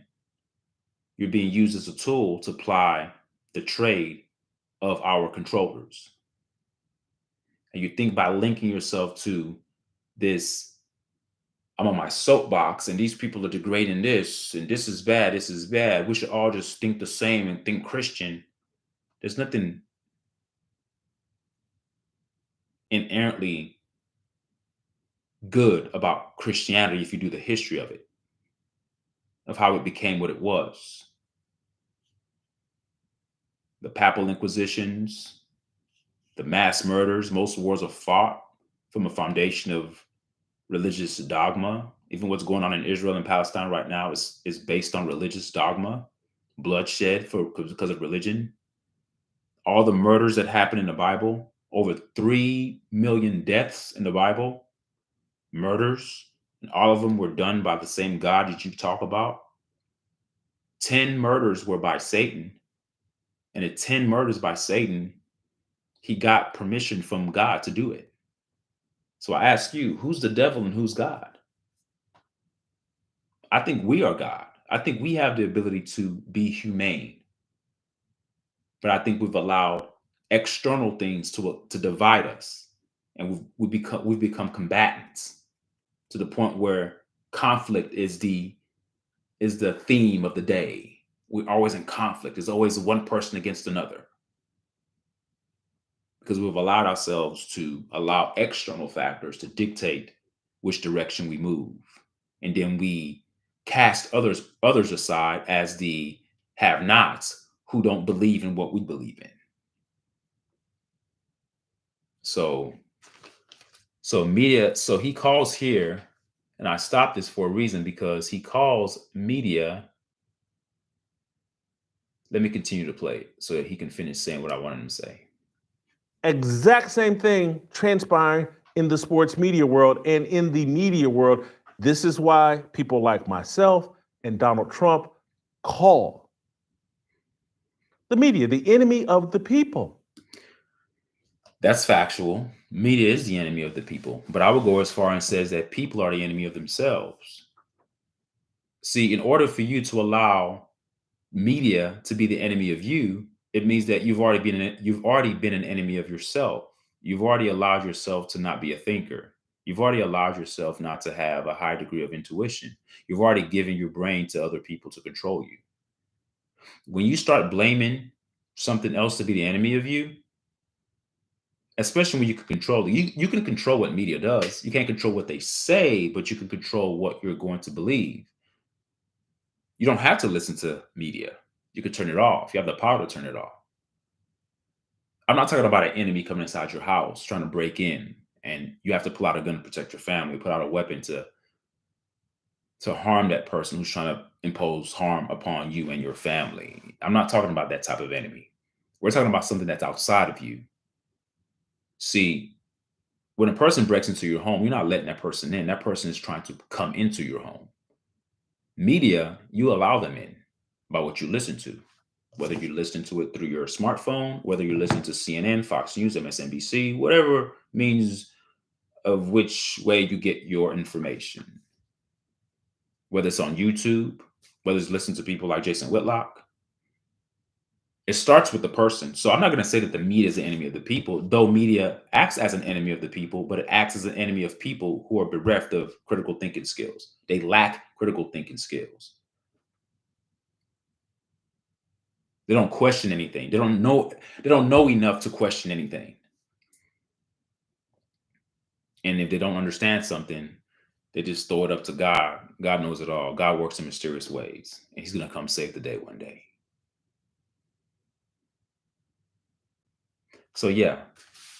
you're being used as a tool to ply the trade of our controllers. And you think by linking yourself to this, I'm on my soapbox and these people are degrading this and this is bad, we should all just think the same and think Christian. There's nothing inherently good about Christianity if you do the history of it, of how it became what it was. The papal inquisitions, the mass murders, most wars are fought from a foundation of religious dogma. Even what's going on in Israel and Palestine right now is based on religious dogma, bloodshed because of religion. All the murders that happen in the Bible, over 3 million deaths in the Bible, murders, and all of them were done by the same God that you talk about. 10 murders were by Satan, and at 10 murders by Satan, he got permission from God to do it. So I ask you, who's the devil and who's God? I think we are God. I think we have the ability to be humane. But I think we've allowed external things to divide us. And we've become combatants to the point where conflict is the theme of the day. we're always in conflict. There's always one person against another. Because we've allowed ourselves to allow external factors to dictate which direction we move. And then we cast others aside as the have-nots who don't believe in what we believe in. So media, so he calls here, and I stopped this for a reason, because he calls media. Let me continue to play it so that he can finish saying what I wanted him to say. Exact same thing transpiring in the sports media world and in the media world. This is why people like myself and Donald Trump call the media the enemy of the people. That's factual. Media is the enemy of the people. But I would go as far and says that people are the enemy of themselves. See, in order for you to allow media to be the enemy of you, it means that you've already been an enemy of yourself. You've already allowed yourself to not be a thinker. You've already allowed yourself not to have a high degree of intuition. You've already given your brain to other people to control you. When you start blaming something else to be the enemy of you, especially when you can control it, you can control what media does. You can't control what they say, but you can control what you're going to believe. You don't have to listen to media. You can turn it off. You have the power to turn it off. I'm not talking about an enemy coming inside your house, trying to break in, and you have to pull out a gun to protect your family, put out a weapon to harm that person who's trying to impose harm upon you and your family. I'm not talking about that type of enemy. We're talking about something that's outside of you. See, when a person breaks into your home, you're not letting that person in. That person is trying to come into your home. Media, you allow them in by what you listen to, whether you listen to it through your smartphone, whether you listen to CNN, Fox News, MSNBC, whatever means of which way you get your information, whether it's on YouTube, whether it's listening to people like Jason Whitlock. It starts with the person. So I'm not going to say that the media is the enemy of the people, though media acts as an enemy of the people, but it acts as an enemy of people who are bereft of critical thinking skills. They lack critical thinking skills. They don't question anything. They don't know enough to question anything. And if they don't understand something, they just throw it up to God. God knows it all. God works in mysterious ways, and he's going to come save the day one day. So yeah,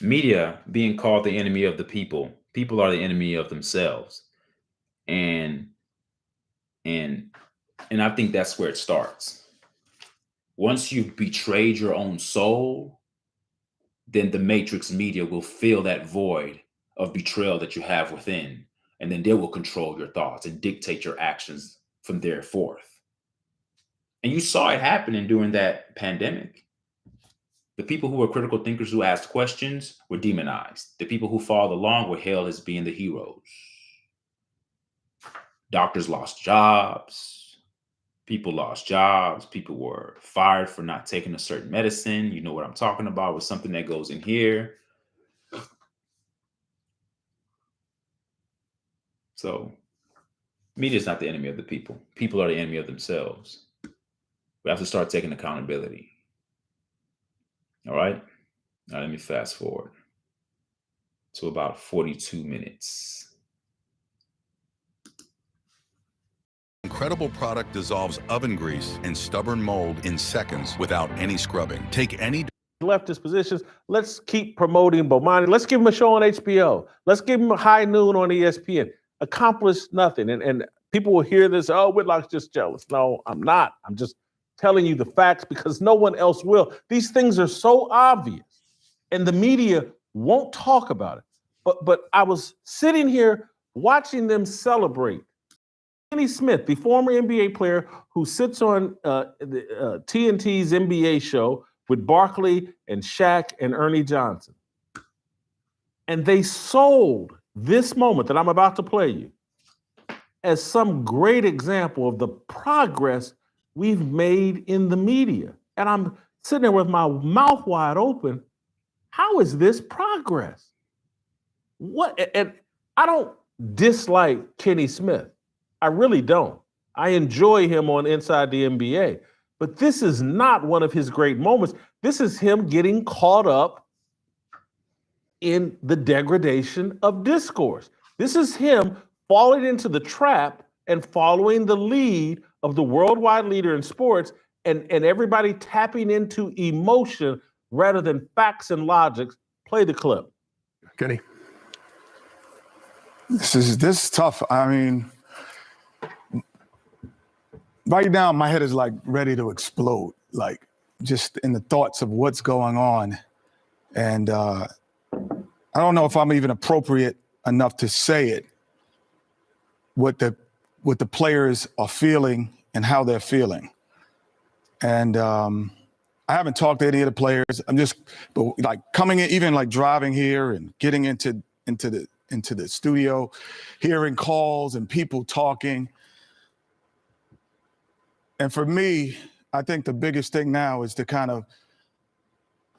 media being called the enemy of the people. People are the enemy of themselves. And I think that's where it starts. Once you've betrayed your own soul, then the matrix media will fill that void of betrayal that you have within. And then they will control your thoughts and dictate your actions from there forth. And you saw it happening during that pandemic. The people who were critical thinkers who asked questions were demonized. The people who followed along were hailed as being the heroes. Doctors lost jobs. People lost jobs. People were fired for not taking a certain medicine. You know what I'm talking about, with something that goes in here. So media is not the enemy of the people. People are the enemy of themselves. We have to start taking accountability. All right. Now let me fast forward to about 42 minutes. Incredible product dissolves oven grease and stubborn mold in seconds without any scrubbing. Take any Leftist positions. Let's keep promoting Bomani. Let's give him a show on HBO. Let's give him a high noon on ESPN. Accomplished nothing. And people will hear this, oh, Whitlock's just jealous. No, I'm not. I'm just telling you the facts because no one else will. These things are so obvious, and the media won't talk about it. But I was sitting here watching them celebrate Kenny Smith, the former NBA player who sits on TNT's NBA show with Barkley and Shaq and Ernie Johnson. And they sold this moment that I'm about to play you as some great example of the progress we've made in the media. And I'm sitting there with my mouth wide open. How is this progress? What? And I don't dislike Kenny Smith. I really don't. I enjoy him on Inside the NBA. But this is not one of his great moments. This is him getting caught up in the degradation of discourse. This is him falling into the trap and following the lead of the worldwide leader in sports and everybody tapping into emotion rather than facts and logic. Play the clip. Kenny. This is tough. I mean, right now my head is like ready to explode, like just in the thoughts of what's going on. And I don't know if I'm even appropriate enough to say it, what the players are feeling and how they're feeling. And I haven't talked to any of the players. I'm just like coming in, even like driving here and getting into the studio, hearing calls and people talking. And for me, I think the biggest thing now is to kind of,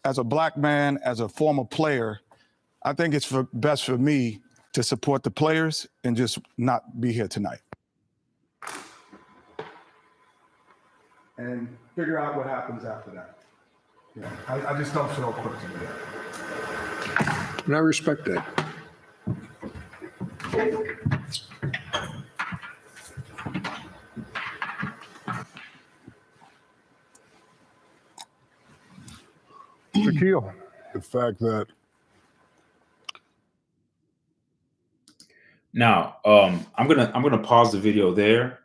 as a black man, as a former player, I think it's best for me to support the players and just not be here tonight. And figure out what happens after that. Yeah, I just don't feel equipped to do that. And I respect that. Shaquille, the fact that Now, I'm gonna pause the video there.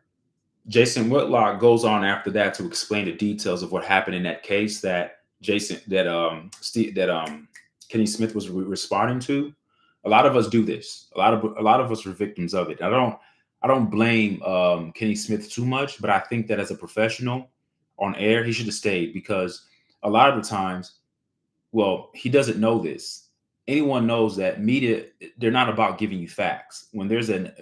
Jason Whitlock goes on after that to explain the details of what happened in that case that Kenny Smith was responding to. A lot of us do this. A lot of us are victims of it. I don't blame Kenny Smith too much, but I think that as a professional on air, he should have stayed, because a lot of the times, well, he doesn't know this. Anyone knows that media, they're not about giving you facts. When there's a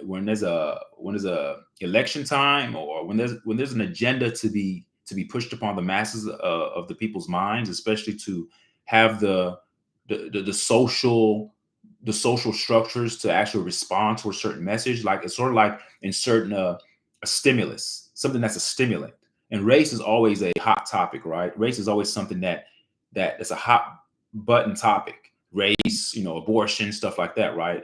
election time, or when there's an agenda to be pushed upon the masses of the people's minds, especially to have the social structures to actually respond to a certain message, like it's sort of like inserting a stimulus, something that's a stimulant. And race is always a hot topic, right? Race is always something that's a hot button topic. Race, abortion, stuff like that, right?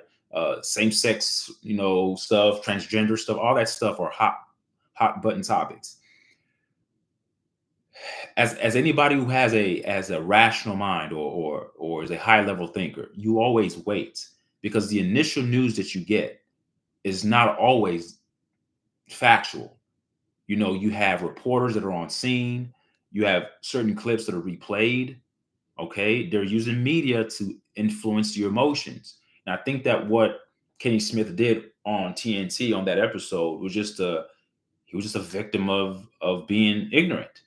Same-sex, stuff, transgender stuff, all that stuff are hot button topics. As anybody who has a rational mind or is a high level thinker, you always wait, because the initial news that you get is not always factual. You have reporters that are on scene. You have certain clips that are replayed. Okay, they're using media to influence your emotions. And I think that what Kenny Smith did on TNT on that episode was he was just a victim of being ignorant.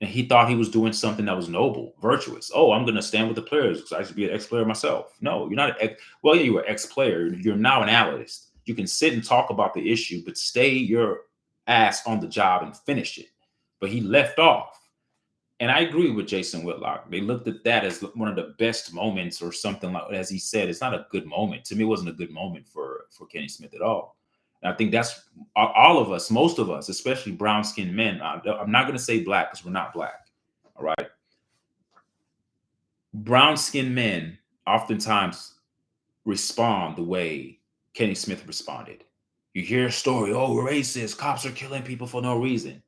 And he thought he was doing something that was noble, virtuous. Oh, I'm going to stand with the players because I should be an ex-player myself. No, you're not well, yeah, you were an ex-player. You're now an analyst. You can sit and talk about the issue, but stay your ass on the job and finish it. But he left off. And I agree with Jason Whitlock. They looked at that as one of the best moments or something like, as he said, it's not a good moment. To me, it wasn't a good moment for Kenny Smith at all. And I think that's all of us, most of us, especially brown-skinned men. I'm not going to say black because we're not black. All right. Brown-skinned men oftentimes respond the way Kenny Smith responded. You hear a story, oh, racist, cops are killing people for no reason.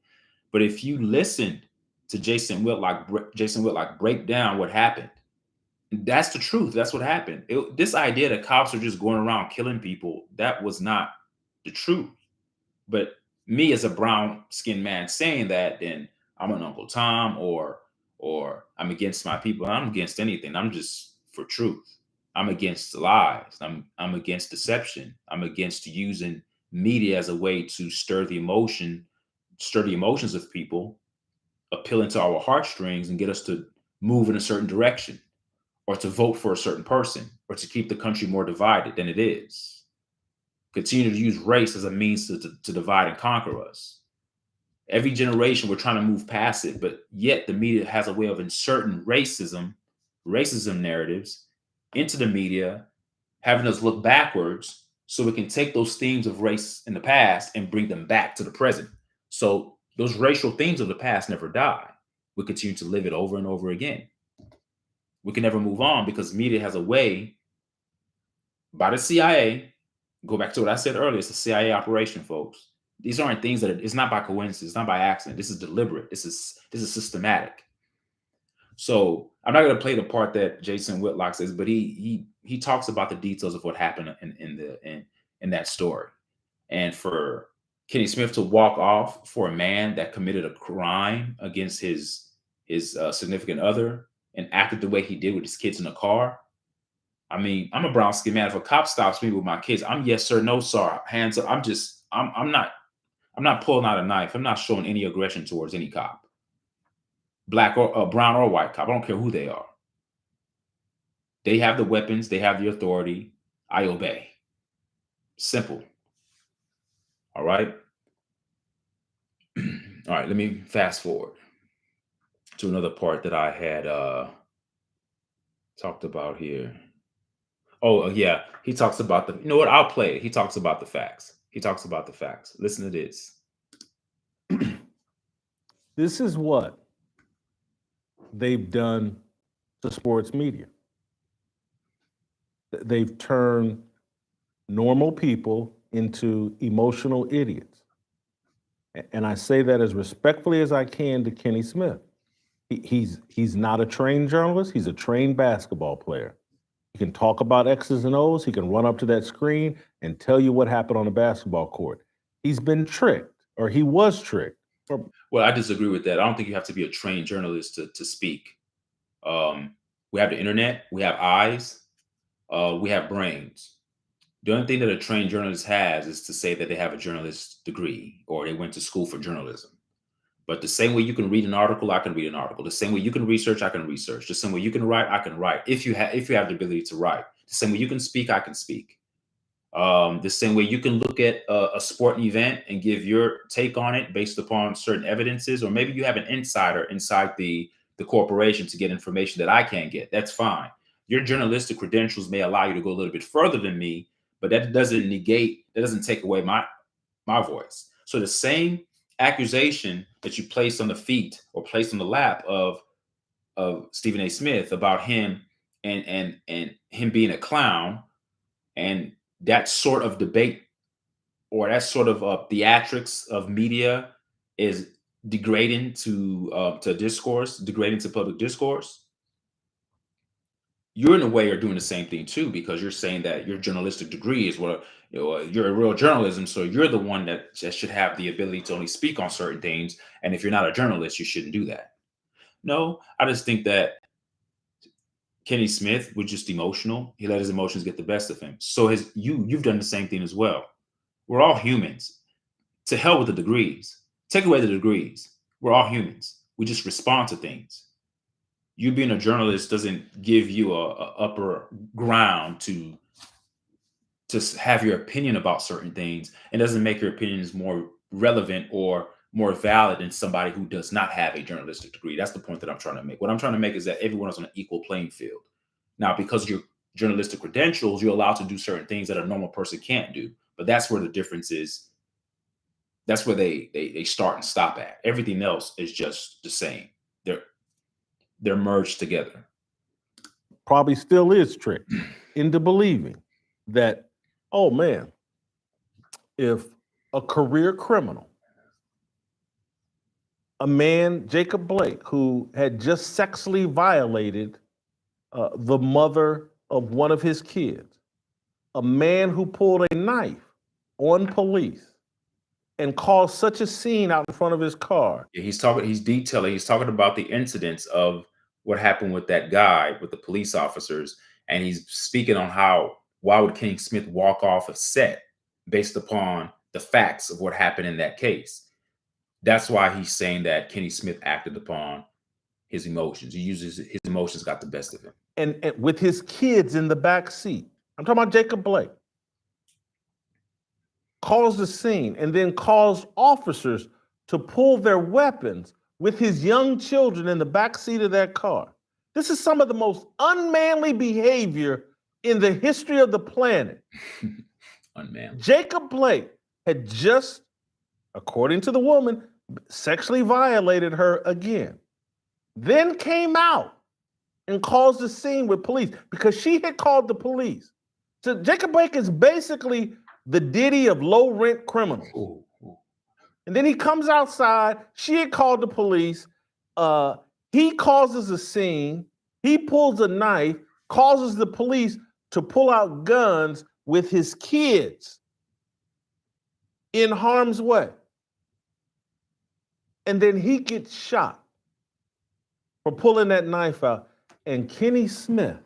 But if you listened to Jason Whitlock break down what happened, that's the truth. That's what happened. This idea that cops are just going around killing people, that was not the truth. But me as a brown-skinned man saying that, then I'm an Uncle Tom or I'm against my people. I'm against anything. I'm just for truth. I'm against lies. I'm against deception. I'm against using media as a way to stir the emotions of people, appealing to our heartstrings and get us to move in a certain direction, or to vote for a certain person, or to keep the country more divided than it is. Continue to use race as a means to divide and conquer us. Every generation, we're trying to move past it, but yet the media has a way of inserting racism narratives into the media, having us look backwards so we can take those themes of race in the past and bring them back to the present. So Those racial themes of the past never die. We continue to live it over and over again. We can never move on because media has a way, by the CIA, go back to what I said earlier, it's a CIA operation, folks. These aren't things that it's not by coincidence, it's not by accident. This is deliberate. This is systematic. So I'm not going to play the part that Jason Whitlock says, but he talks about the details of what happened in that story. And for Kenny Smith to walk off for a man that committed a crime against his significant other and acted the way he did with his kids in the car. I mean, I'm a brown skin man. If a cop stops me with my kids, I'm yes sir, no sir, hands up. I'm not pulling out a knife. I'm not showing any aggression towards any cop, black or brown or white cop. I don't care who they are. They have the weapons. They have the authority. I obey. Simple. All right. All right. Let me fast forward to another part that I had talked about here. Oh, yeah. He talks about you know what? I'll play it. He talks about the facts. Listen to this. This is what they've done to sports media. They've turned normal people into emotional idiots. And I say that as respectfully as I can to Kenny Smith. He's not a trained journalist. He's a trained basketball player. He can talk about X's and O's. He can run up to that screen and tell you what happened on the basketball court. He's been tricked, or he was tricked. Well, I disagree with that. I don't think you have to be a trained journalist to speak. We have the internet. We have eyes. We have brains. The only thing that a trained journalist has is to say that they have a journalist degree or they went to school for journalism. But the same way you can read an article, I can read an article. The same way you can research, I can research. The same way you can write, I can write. If you have the ability to write. The same way you can speak, I can speak. The same way you can look at a sporting event and give your take on it based upon certain evidences, or maybe you have an insider inside the corporation to get information that I can't get. That's fine. Your journalistic credentials may allow you to go a little bit further than me, but that doesn't take away my voice. So the same accusation that you placed on the feet or placed on the lap of Stephen A. Smith about him and him being a clown, and that sort of debate or that sort of theatrics of media is degrading to discourse, degrading to public discourse. You in a way are doing the same thing too, because you're saying that your journalistic degree is what you're a real journalism. So you're the one that should have the ability to only speak on certain things. And if you're not a journalist, you shouldn't do that. No, I just think that Kenny Smith was just emotional. He let his emotions get the best of him. So you've done the same thing as well. We're all humans. To hell with the degrees. Take away the degrees. We're all humans. We just respond to things. You being a journalist doesn't give you a upper ground to have your opinion about certain things. It doesn't make your opinions more relevant or more valid than somebody who does not have a journalistic degree. That's the point that I'm trying to make. What I'm trying to make is that everyone is on an equal playing field. Now, because of your journalistic credentials, you're allowed to do certain things that a normal person can't do. But that's where the difference is. That's where they start and stop at. Everything else is just the same. They're merged together. Probably still is tricked into believing that, oh man, if a career criminal, a man, Jacob Blake, who had just sexually violated the mother of one of his kids, a man who pulled a knife on police and caused such a scene out in front of his car. Yeah, he's detailing, he's talking about the incidents of what happened with that guy, with the police officers. And he's speaking on why would Kenny Smith walk off a set based upon the facts of what happened in that case. That's why he's saying that Kenny Smith acted upon his emotions. His emotions got the best of him. And with his kids in the back seat. I'm talking about Jacob Blake. Caused the scene and then caused officers to pull their weapons with his young children in the back seat of that car. This is some of the most unmanly behavior in the history of the planet. Unmanly. Jacob Blake had just, according to the woman, sexually violated her again, then came out and caused a scene with police because she had called the police. So Jacob Blake is basically the Diddy of low rent criminals. Ooh. And then he comes outside. She had called the police. He causes a scene. He pulls a knife, causes the police to pull out guns with his kids in harm's way. And then he gets shot for pulling that knife out. And Kenny Smith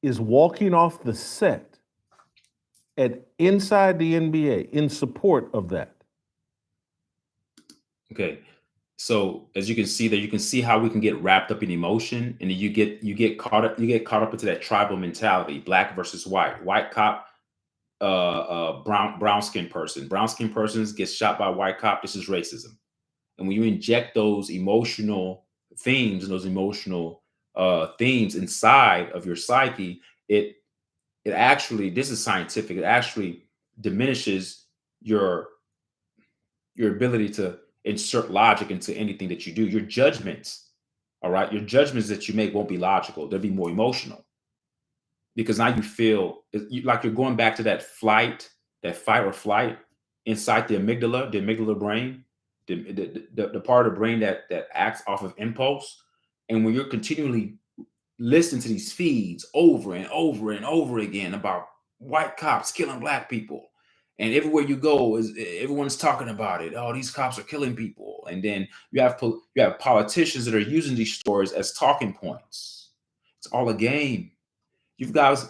is walking off the set at Inside the NBA in support of that. Okay. So as you can see there, you can see how we can get wrapped up in emotion, and then you get caught up into that tribal mentality, black versus white cop, brown skinned person. Brown skinned persons gets shot by a white cop. This is racism. And when you inject those emotional themes and those emotional themes inside of your psyche, it actually, this is scientific, it actually diminishes your ability to insert logic into anything that you do. Your judgments, all right, your judgments that you make won't be logical. They'll be more emotional, because now you feel like you're going back to that fight or flight inside the amygdala brain, the part of the brain that acts off of impulse. And when you're continually listening to these feeds over and over and over again about white cops killing black people, and everywhere you go everyone's talking about it. Oh, these cops are killing people. And then you have politicians that are using these stories as talking points. It's all a game. You guys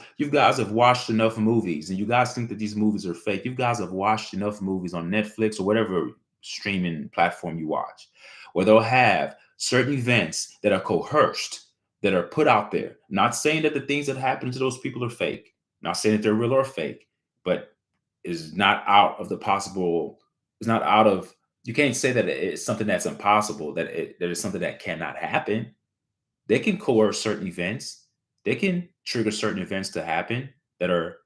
have watched enough movies, and you guys think that these movies are fake. You guys have watched enough movies on Netflix or whatever streaming platform you watch, where they'll have certain events that are coerced, that are put out there. Not saying that the things that happen to those people are fake. Not saying that they're real or fake, but is not out of the possible. It's not out of. You can't say that it's something that's impossible. That is something that cannot happen. They can coerce certain events. They can trigger certain events to happen that are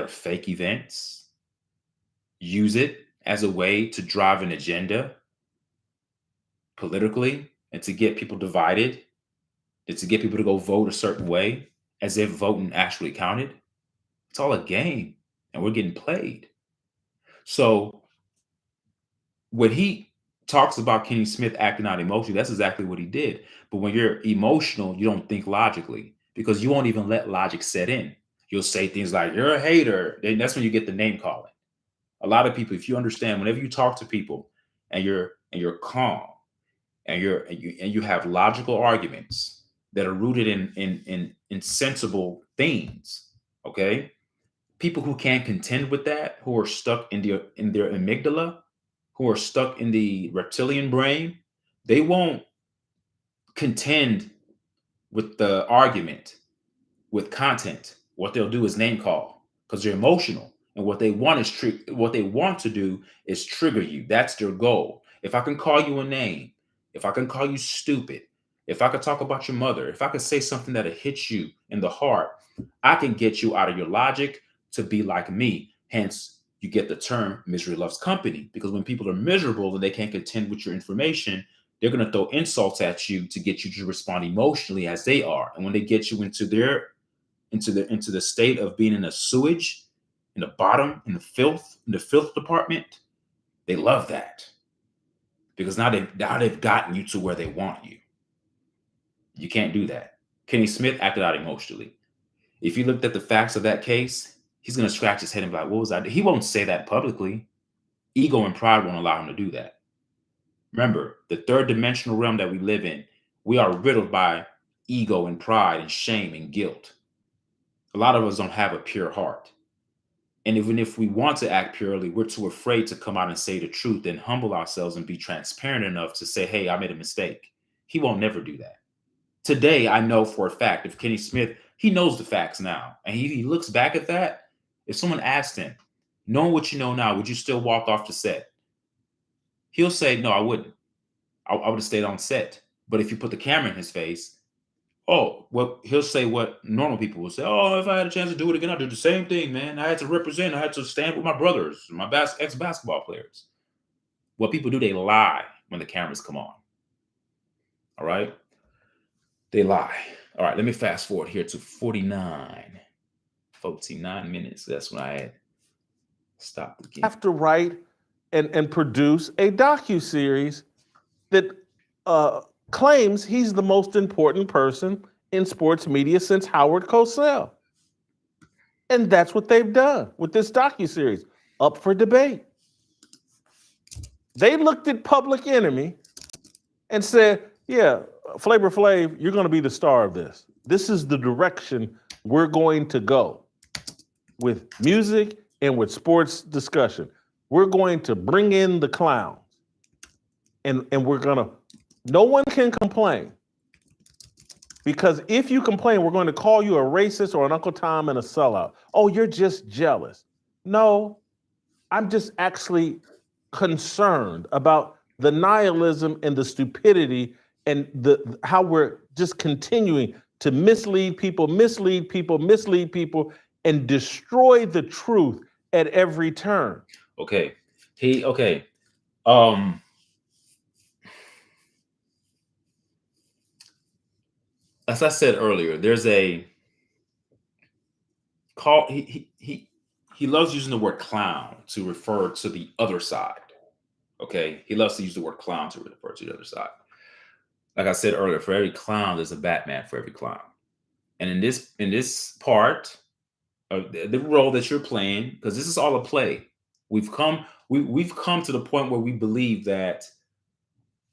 fake events. Use it as a way to drive an agenda politically, and to get people divided, and to get people to go vote a certain way as if voting actually counted. It's all a game, and we're getting played. So when he talks about Kenny Smith acting out emotionally, that's exactly what he did. But when you're emotional, you don't think logically, because you won't even let logic set in. You'll say things like, "You're a hater." Then that's when you get the name calling. A lot of people, if you understand, whenever you talk to people and you're calm and you have logical arguments that are rooted in sensible things, okay? People who can't contend with that, who are stuck in their amygdala, who are stuck in the reptilian brain, they won't contend with the argument, with content. What they'll do is name call, because they're emotional, and what they want to do is trigger you. That's their goal. If I can call you a name, if I can call you stupid, if I could talk about your mother, if I could say something that'll hit you in the heart, I can get you out of your logic to be like me. Hence, you get the term misery loves company, because when people are miserable and they can't contend with your information, they're going to throw insults at you to get you to respond emotionally as they are. And when they get you into the state of being in a sewage, in the bottom, in the filth department, they love that, because now they've gotten you to where they want you. You can't do that. Kenny Smith acted out emotionally. If you looked at the facts of that case, he's going to scratch his head and be like, "What was I?" He won't say that publicly. Ego and pride won't allow him to do that. Remember, the third dimensional realm that we live in, we are riddled by ego and pride and shame and guilt. A lot of us don't have a pure heart. And even if we want to act purely, we're too afraid to come out and say the truth and humble ourselves and be transparent enough to say, "Hey, I made a mistake." He won't never do that. Today, I know for a fact, if Kenny Smith, he knows the facts now, and he looks back at that, if someone asked him, knowing what you know now, would you still walk off the set? He'll say, "No, I wouldn't. I would have stayed on set." But if you put the camera in his face, oh, well, he'll say what normal people will say. "Oh, if I had a chance to do it again, I'd do the same thing, man. I had to represent. I had to stand with my brothers, my ex-basketball players." What people do, they lie when the cameras come on. All right? They lie. All right, let me fast forward here to 49 minutes. That's when I had stopped again. Have to write and produce a docuseries that claims he's the most important person in sports media since Howard Cosell. And that's what they've done with this docuseries, up for debate. They looked at Public Enemy and said, yeah, Flavor Flav, you're going to be the star of this. This is the direction we're going to go with music and with sports discussion. We're going to bring in the clowns. And we're going to, no one can complain. Because if you complain, we're going to call you a racist or an Uncle Tom and a sellout. Oh, you're just jealous. No, I'm just actually concerned about the nihilism and the stupidity and how we're just continuing to mislead people, and destroy the truth at every turn. Okay. As I said earlier, there's a call. He loves using the word clown to refer to the other side. Okay, he loves to use the word clown to refer to the other side. Like I said earlier, for every clown, there's a Batman for every clown. And in this part of the role that you're playing, because this is all a play, we've come to the point where we believe that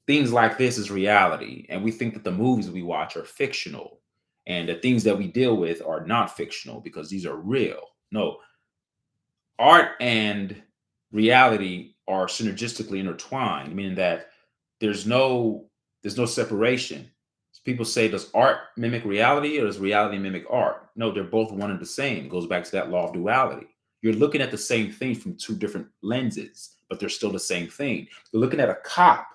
things like this is reality, and we think that the movies we watch are fictional, and the things that we deal with are not fictional because these are real. No, art and reality are synergistically intertwined, meaning that there's no separation. People say, does art mimic reality or does reality mimic art? No, they're both one and the same. It goes back to that law of duality. You're looking at the same thing from two different lenses, but they're still the same thing. You're looking at a cop,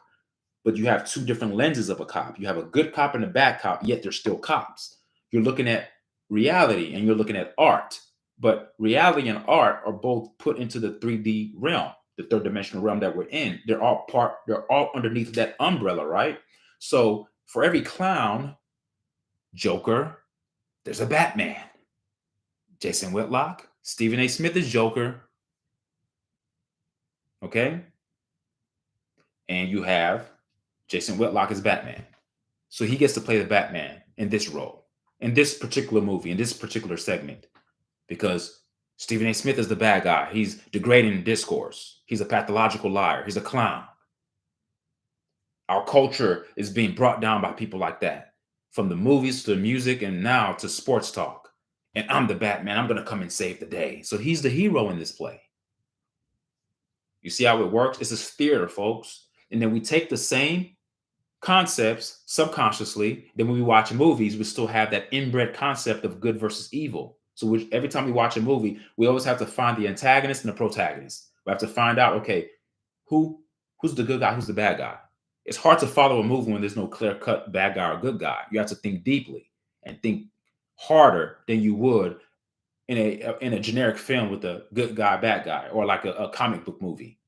but you have two different lenses of a cop. You have a good cop and a bad cop, yet they're still cops. You're looking at reality and you're looking at art, but reality and art are both put into the 3D realm, the third dimensional realm that we're in. They're all underneath that umbrella, right? So for every clown, Joker, there's a Batman. Jason Whitlock, Stephen A. Smith is Joker. Okay? And you have Jason Whitlock as Batman. So he gets to play the Batman in this role, in this particular movie, in this particular segment, because Stephen A. Smith is the bad guy. He's degrading discourse. He's a pathological liar. He's a clown. Our culture is being brought down by people like that, from the movies to the music and now to sports talk. And I'm the Batman. I'm going to come and save the day. So he's the hero in this play. You see how it works? This is theater, folks. And then we take the same concepts subconsciously. Then when we watch movies, we still have that inbred concept of good versus evil. So every time we watch a movie, we always have to find the antagonist and the protagonist. We have to find out, okay, who's the good guy, who's the bad guy. It's hard to follow a movie when there's no clear-cut bad guy or good guy. You have to think deeply and think harder than you would in a generic film with a good guy, bad guy, or like a comic book movie.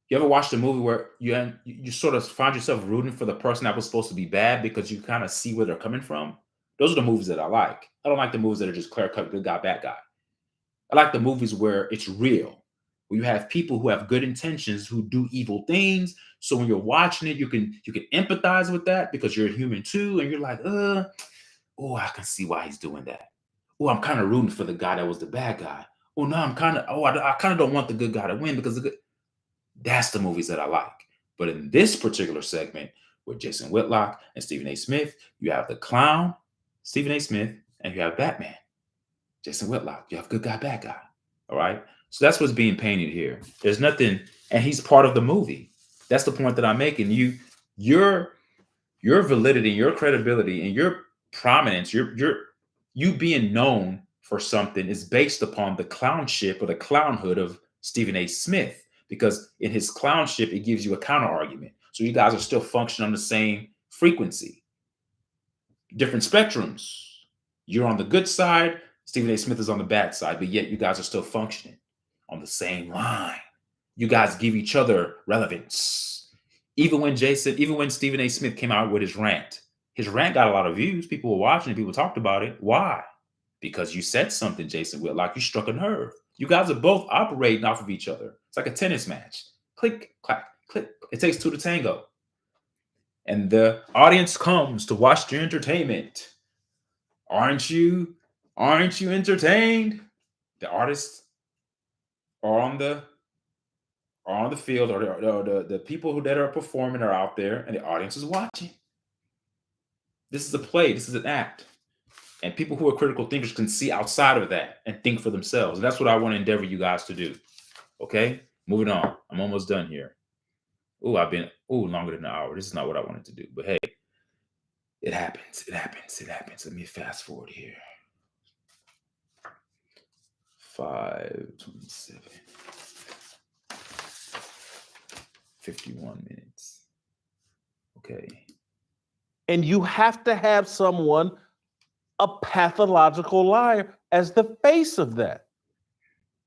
You ever watched a movie where you sort of find yourself rooting for the person that was supposed to be bad because you kind of see where they're coming from? Those are the movies that I like. I don't like the movies that are just clear-cut good guy, bad guy. I like the movies where it's real, where you have people who have good intentions who do evil things. So when you're watching it, you can empathize with that because you're a human too, and you're like, oh, I can see why he's doing that. Oh, I'm kind of rooting for the guy that was the bad guy. Oh no, I kind of don't want the good guy to win because that's the movies that I like. But in this particular segment with Jason Whitlock and Stephen A. Smith, you have the clown, Stephen A. Smith, and you have Batman, Jason Whitlock. You have good guy, bad guy. All right. So that's what's being painted here. There's nothing, and he's part of the movie. That's the point that I'm making. Your validity, your credibility, and your prominence, you being known for something is based upon the clownship or the clownhood of Stephen A. Smith. Because in his clownship, it gives you a counter argument. So you guys are still functioning on the same frequency. Different spectrums. You're on the good side, Stephen A. Smith is on the bad side, but yet you guys are still functioning on the same line. You guys give each other relevance. Even when Stephen A. Smith came out with his rant got a lot of views. People were watching it. People talked about it. Why? Because you said something, Jason Whitlock. You struck a nerve. You guys are both operating off of each other. It's like a tennis match. Click, clack, click. It takes two to tango. And the audience comes to watch your entertainment. Aren't you entertained? The artists are on the field, or the people that are performing are out there, and the audience is watching. This is a play. This is an act. And people who are critical thinkers can see outside of that and think for themselves. And that's what I want to endeavor you guys to do. Okay? Moving on. I'm almost done here. I've been longer than an hour. This is not what I wanted to do. But hey, it happens. It happens. It happens. Let me fast forward here. 5:27. 51 minutes. Okay. And you have to have someone, a pathological liar, as the face of that.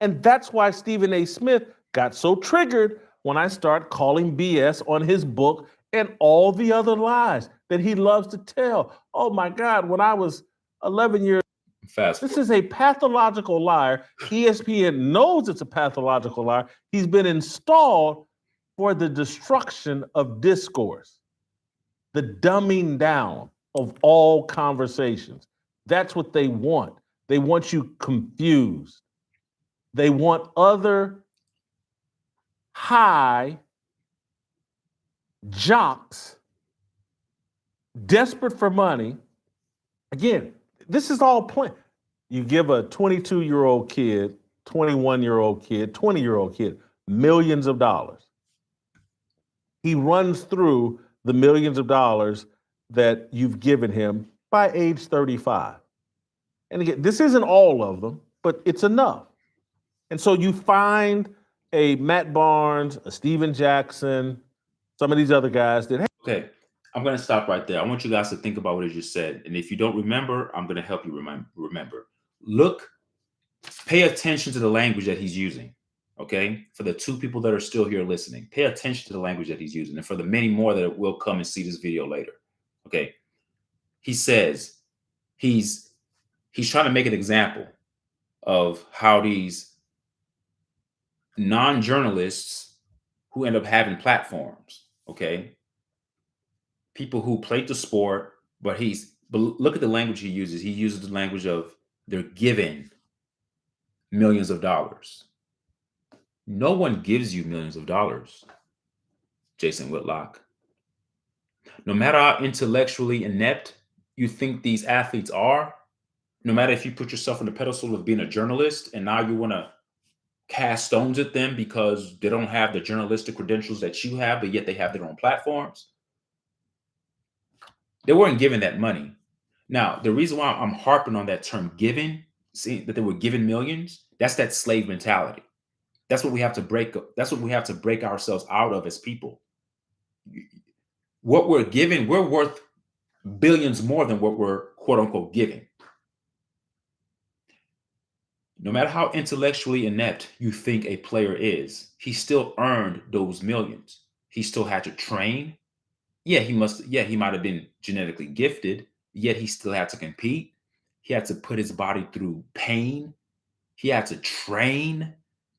And that's why Stephen A. Smith got so triggered when I start calling BS on his book and all the other lies that he loves to tell. Oh my God, when I was 11 years old, this is a pathological liar. ESPN knows it's a pathological liar. He's been installed for the destruction of discourse, the dumbing down of all conversations. That's what they want. They want you confused. They want other high jocks desperate for money. Again, this is all planned. You give a 22-year-old kid, 21-year-old kid, 20-year-old kid millions of dollars. He runs through the millions of dollars that you've given him by age 35. And again, this isn't all of them, but it's enough. And so you find a Matt Barnes, a Steven Jackson, some of these other guys that, okay, I'm going to stop right there. I want you guys to think about what I just said. And if you don't remember, I'm going to help you remember. Pay attention to the language that he's using. Okay, for the 2 people that are still here listening, pay attention to the language that he's using, and for the many more that will come and see this video later. Okay, he says he's trying to make an example of how these non-journalists who end up having platforms, okay, people who played the sport, but look at the language he uses. He uses the language of they're given millions of dollars. No one gives you millions of dollars, Jason Whitlock. No matter how intellectually inept you think these athletes are, no matter if you put yourself on the pedestal of being a journalist and now you want to cast stones at them because they don't have the journalistic credentials that you have, but yet they have their own platforms. They weren't given that money. Now, the reason why I'm harping on that term given, see that they were given millions, that's that slave mentality. That's what we have to break. That's what we have to break ourselves out of as people. What we're given, we're worth billions more than what we're quote unquote giving. No matter how intellectually inept you think a player is, he still earned those millions. He still had to train. Yeah, he might have been genetically gifted, yet he still had to compete. He had to put his body through pain. He had to train.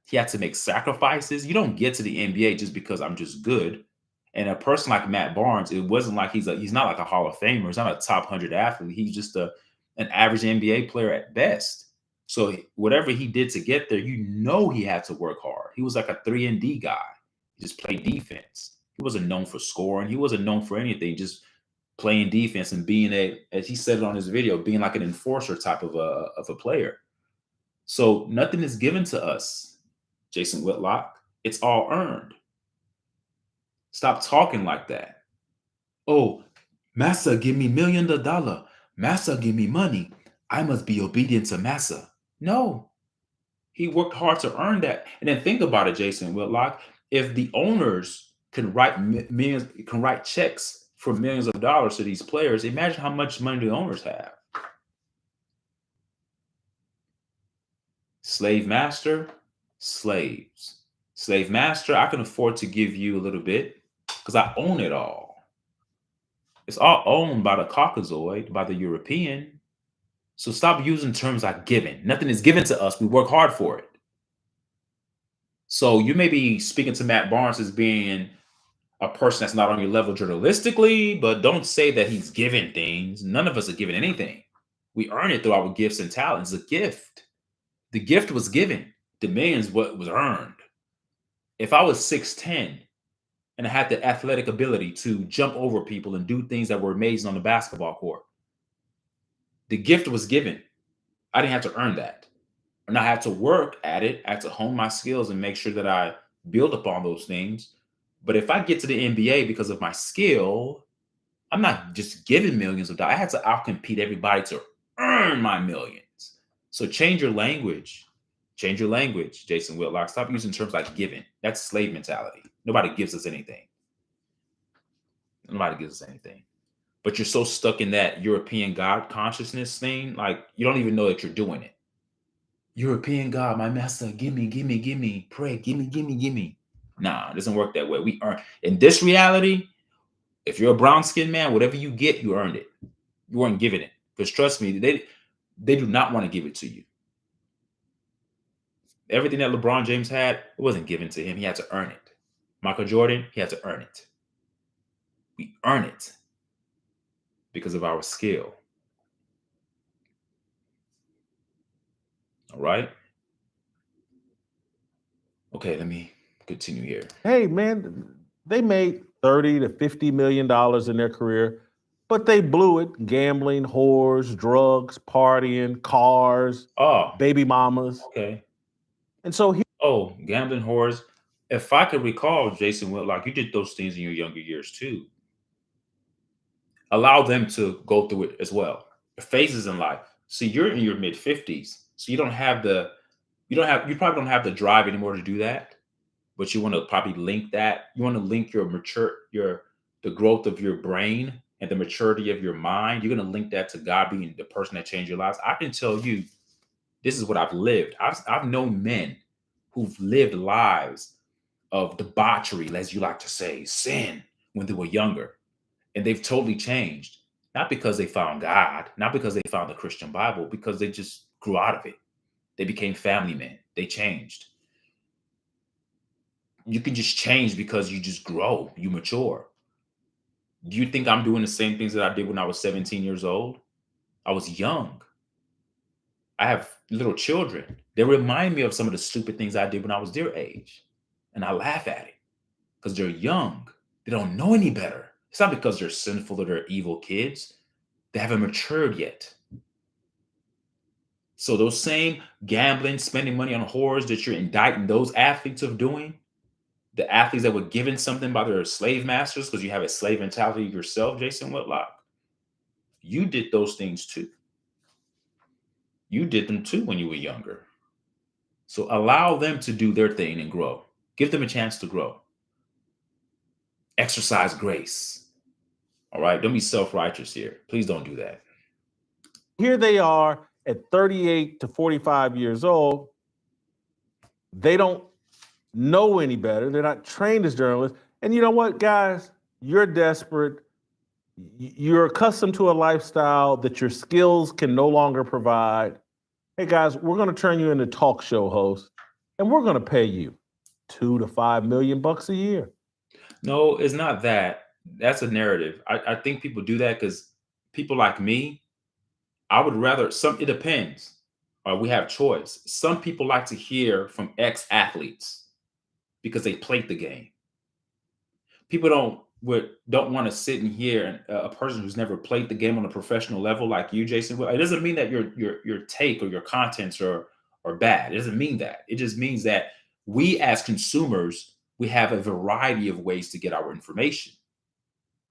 He had to make sacrifices. You don't get to the NBA just because I'm just good. And a person like Matt Barnes, it wasn't like he's not like a Hall of Famer. He's not a top 100 athlete. He's just an average NBA player at best. So whatever he did to get there, he had to work hard. He was like a 3-and-D guy. He just played defense. He wasn't known for scoring. He wasn't known for anything, just playing defense and being as he said it on his video, being like an enforcer type of a player. So nothing is given to us, Jason Whitlock. It's all earned. Stop talking like that. Oh, Massa give me millions of dollars. Massa give me money. I must be obedient to Massa. No, he worked hard to earn that. And then think about it, Jason Whitlock. If the owners can write checks for millions of dollars to these players, imagine how much money the owners have. Slave master, slaves. Slave master, I can afford to give you a little bit because I own it all. It's all owned by the Caucasoid, by the European. So stop using terms like given. Nothing is given to us. We work hard for it. So you may be speaking to Matt Barnes as being a person that's not on your level journalistically, but don't say that he's given things. None of us are given anything. We earn it through our gifts and talents. A gift. The gift was given. The million's what was earned. If I was 6'10", and I had the athletic ability to jump over people and do things that were amazing on the basketball court, the gift was given. I didn't have to earn that. And I had to work at it. I had to hone my skills and make sure that I build upon those things. But if I get to the NBA because of my skill, I'm not just giving millions of dollars. I had to outcompete everybody to earn my millions. So change your language. Change your language, Jason Whitlock. Stop using terms like given. That's slave mentality. Nobody gives us anything. Nobody gives us anything. But you're so stuck in that European God consciousness thing, like you don't even know that you're doing it. European God, my master, give me, pray, give me. Nah, it doesn't work that way. We earn in this reality. If you're a brown-skinned man, whatever you get, you earned it. You weren't given it. Because trust me, they do not want to give it to you. Everything that LeBron James had, it wasn't given to him. He had to earn it. Michael Jordan, he had to earn it. We earn it because of our skill. All right? Okay, let me continue here. Hey, man, they made $30 to $50 million in their career, but they blew it gambling, whores, drugs, partying, cars, baby mamas. Okay. And so gambling, whores. If I could recall, Jason Whitlock, you did those things in your younger years too. Allow them to go through it as well. Phases in life. See, you're in your mid-50s, so you probably don't have the drive anymore to do that. But you want to probably link that. You want to link the growth of your brain and the maturity of your mind. You're going to link that to God being the person that changed your lives. I can tell you, this is what I've lived. I've known men who've lived lives of debauchery, as you like to say, sin, when they were younger. And they've totally changed. Not because they found God, not because they found the Christian Bible, because they just grew out of it. They became family men. They changed. You can just change because you just grow, you mature. Do you think I'm doing the same things that I did when I was 17 years old? I was young. I have little children. They remind me of some of the stupid things I did when I was their age. And I laugh at it because they're young. They don't know any better. It's not because they're sinful or they're evil kids. They haven't matured yet. So those same gambling, spending money on whores that you're indicting those athletes of doing, the athletes that were given something by their slave masters because you have a slave mentality yourself, Jason Whitlock, you did those things too. You did them too when you were younger. So allow them to do their thing and grow. Give them a chance to grow. Exercise grace. All right? Don't be self-righteous here. Please don't do that. Here they are at 38 to 45 years old. They don't know any better. They're not trained as journalists. And you know what, guys? You're desperate. You're accustomed to a lifestyle that your skills can no longer provide. Hey, guys, we're going to turn you into talk show hosts, and we're going to pay you $2 to $5 million a year. No, it's not that. That's a narrative. I think people do that because people like me, I would rather it depends. We have choice. Some people like to hear from ex-athletes because they played the game. People don't want to sit and hear a person who's never played the game on a professional level like you, Jason. It doesn't mean that your take or your contents are bad. It doesn't mean that. It just means that we as consumers, we have a variety of ways to get our information.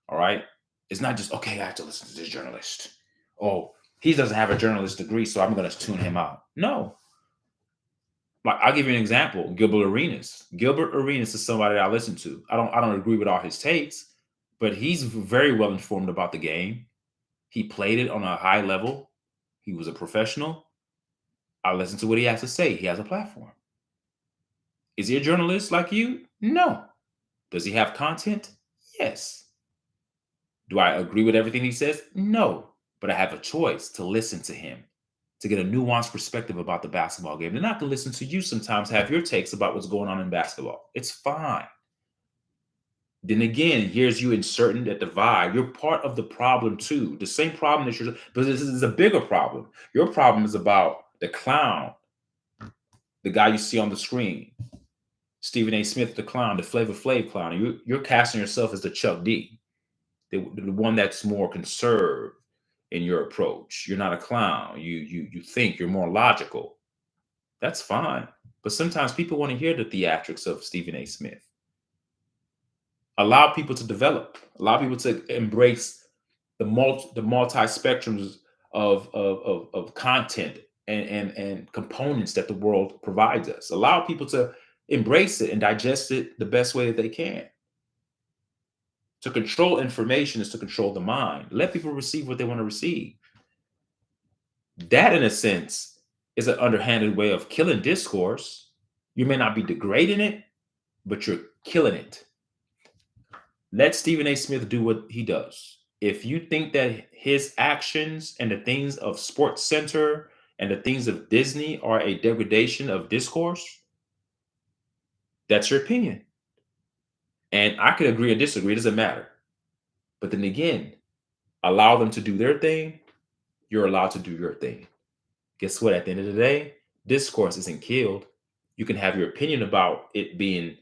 All right. It's not just, okay, I have to listen to this journalist. Oh, he doesn't have a journalist degree, so I'm going to tune him out. No. Like, I'll give you an example. Gilbert Arenas. Gilbert Arenas is somebody I listen to. I don't agree with all his takes, but he's very well informed about the game. He played it on a high level. He was a professional. I listen to what he has to say. He has a platform. Is he a journalist like you? No. Does he have content? Yes. Do I agree with everything he says? No. But I have a choice to listen to him, to get a nuanced perspective about the basketball game. And I can listen to you sometimes, have your takes about what's going on in basketball. It's fine. Then again, here's you inserting that divide. You're part of the problem too. The same problem that you're, but this is a bigger problem. Your problem is about the clown, the guy you see on the screen, Stephen A. Smith, the clown, the Flavor Flav clown. You're casting yourself as the Chuck D, the one that's more conserved in your approach. You're not a clown. You think you're more logical. That's fine. But sometimes people want to hear the theatrics of Stephen A. Smith. Allow people to develop. Allow people to embrace the multi spectrums of content and components that the world provides us. Allow people to embrace it and digest it the best way that they can. To control information is to control the mind. Let people receive what they want to receive. That, in a sense, is an underhanded way of killing discourse. You may not be degrading it, but you're killing it. Let Stephen A. Smith do what he does. If you think that his actions and the things of Sports Center and the things of Disney are a degradation of discourse, that's your opinion. And I could agree or disagree, it doesn't matter. But then again, allow them to do their thing. You're allowed to do your thing. Guess what? At the end of the day, discourse isn't killed. You can have your opinion about it being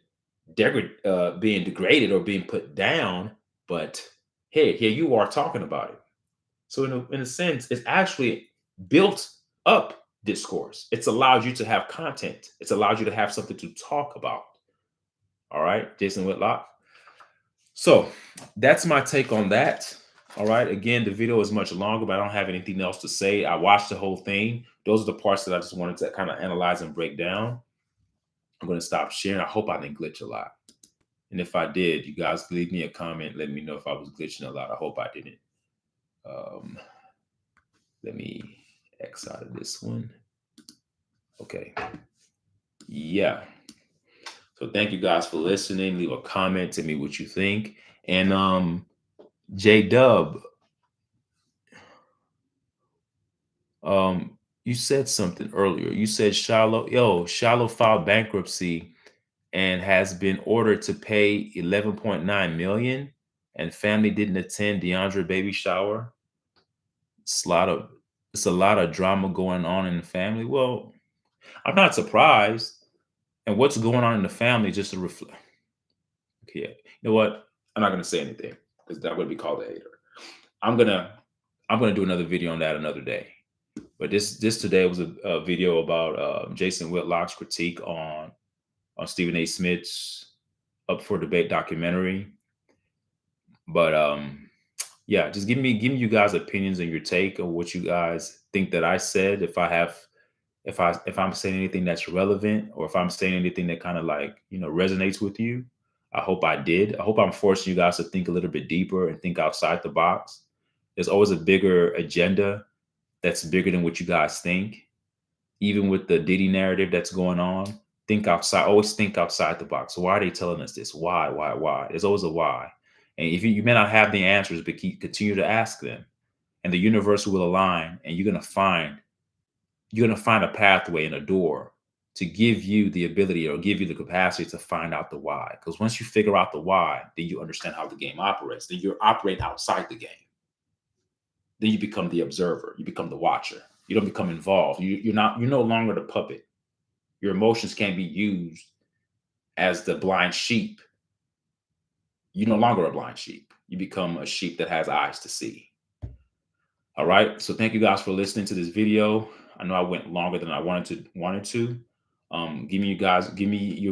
degraded or being put down, but hey, here you are talking about it. So in a sense, it's actually built up discourse. It's allowed you to have content. It's allowed you to have something to talk about. All right, Jason Whitlock. So that's my take on that. All right. Again, the video is much longer, but I don't have anything else to say. I watched the whole thing. Those are the parts that I just wanted to kind of analyze and break down. I'm going to stop sharing. I hope I didn't glitch a lot. And if I did, you guys leave me a comment. Let me know if I was glitching a lot. I hope I didn't. Let me X out of this one. Okay. Yeah. So thank you guys for listening. Leave a comment. Tell me what you think. And J-Dub, you said something earlier. You said Shiloh filed bankruptcy and has been ordered to pay $11.9 million, and family didn't attend DeAndre baby shower. It's a lot of drama going on in the family. Well, I'm not surprised. And what's going on in the family just to reflect. Okay, you know what? I'm not gonna say anything because that would be called a hater. I'm gonna do another video on that another day. But this today was a video about Jason Whitlock's critique on Stephen A. Smith's Up for Debate documentary. But yeah, just give me you guys opinions and your take on what you guys think that I said. If I'm saying anything that's relevant, or if I'm saying anything that kind of resonates with you, I hope I did. I hope I'm forcing you guys to think a little bit deeper and think outside the box. There's always a bigger agenda that's bigger than what you guys think. Even with the Diddy narrative that's going on, think outside. Always think outside the box. Why are they telling us this? Why? There's always a why. And if you may not have the answers, but continue to ask them, and the universe will align, and you're gonna find a pathway and a door to give you the ability or give you the capacity to find out the why. Because once you figure out the why, then you understand how the game operates. Then you're operating outside the game. Then you become the observer. You become the watcher. You don't become involved. You're no longer the puppet. Your emotions can't be used as the blind sheep. You're no longer a blind sheep. You become a sheep that has eyes to see. All right. So thank you guys for listening to this video. I know I went longer than I wanted to. Give me you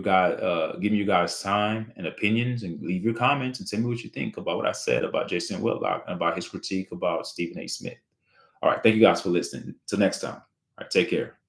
guys time and opinions, and leave your comments and tell me what you think about what I said about Jason Whitlock and about his critique about Stephen A. Smith. All right. Thank you guys for listening. Till next time. All right. Take care.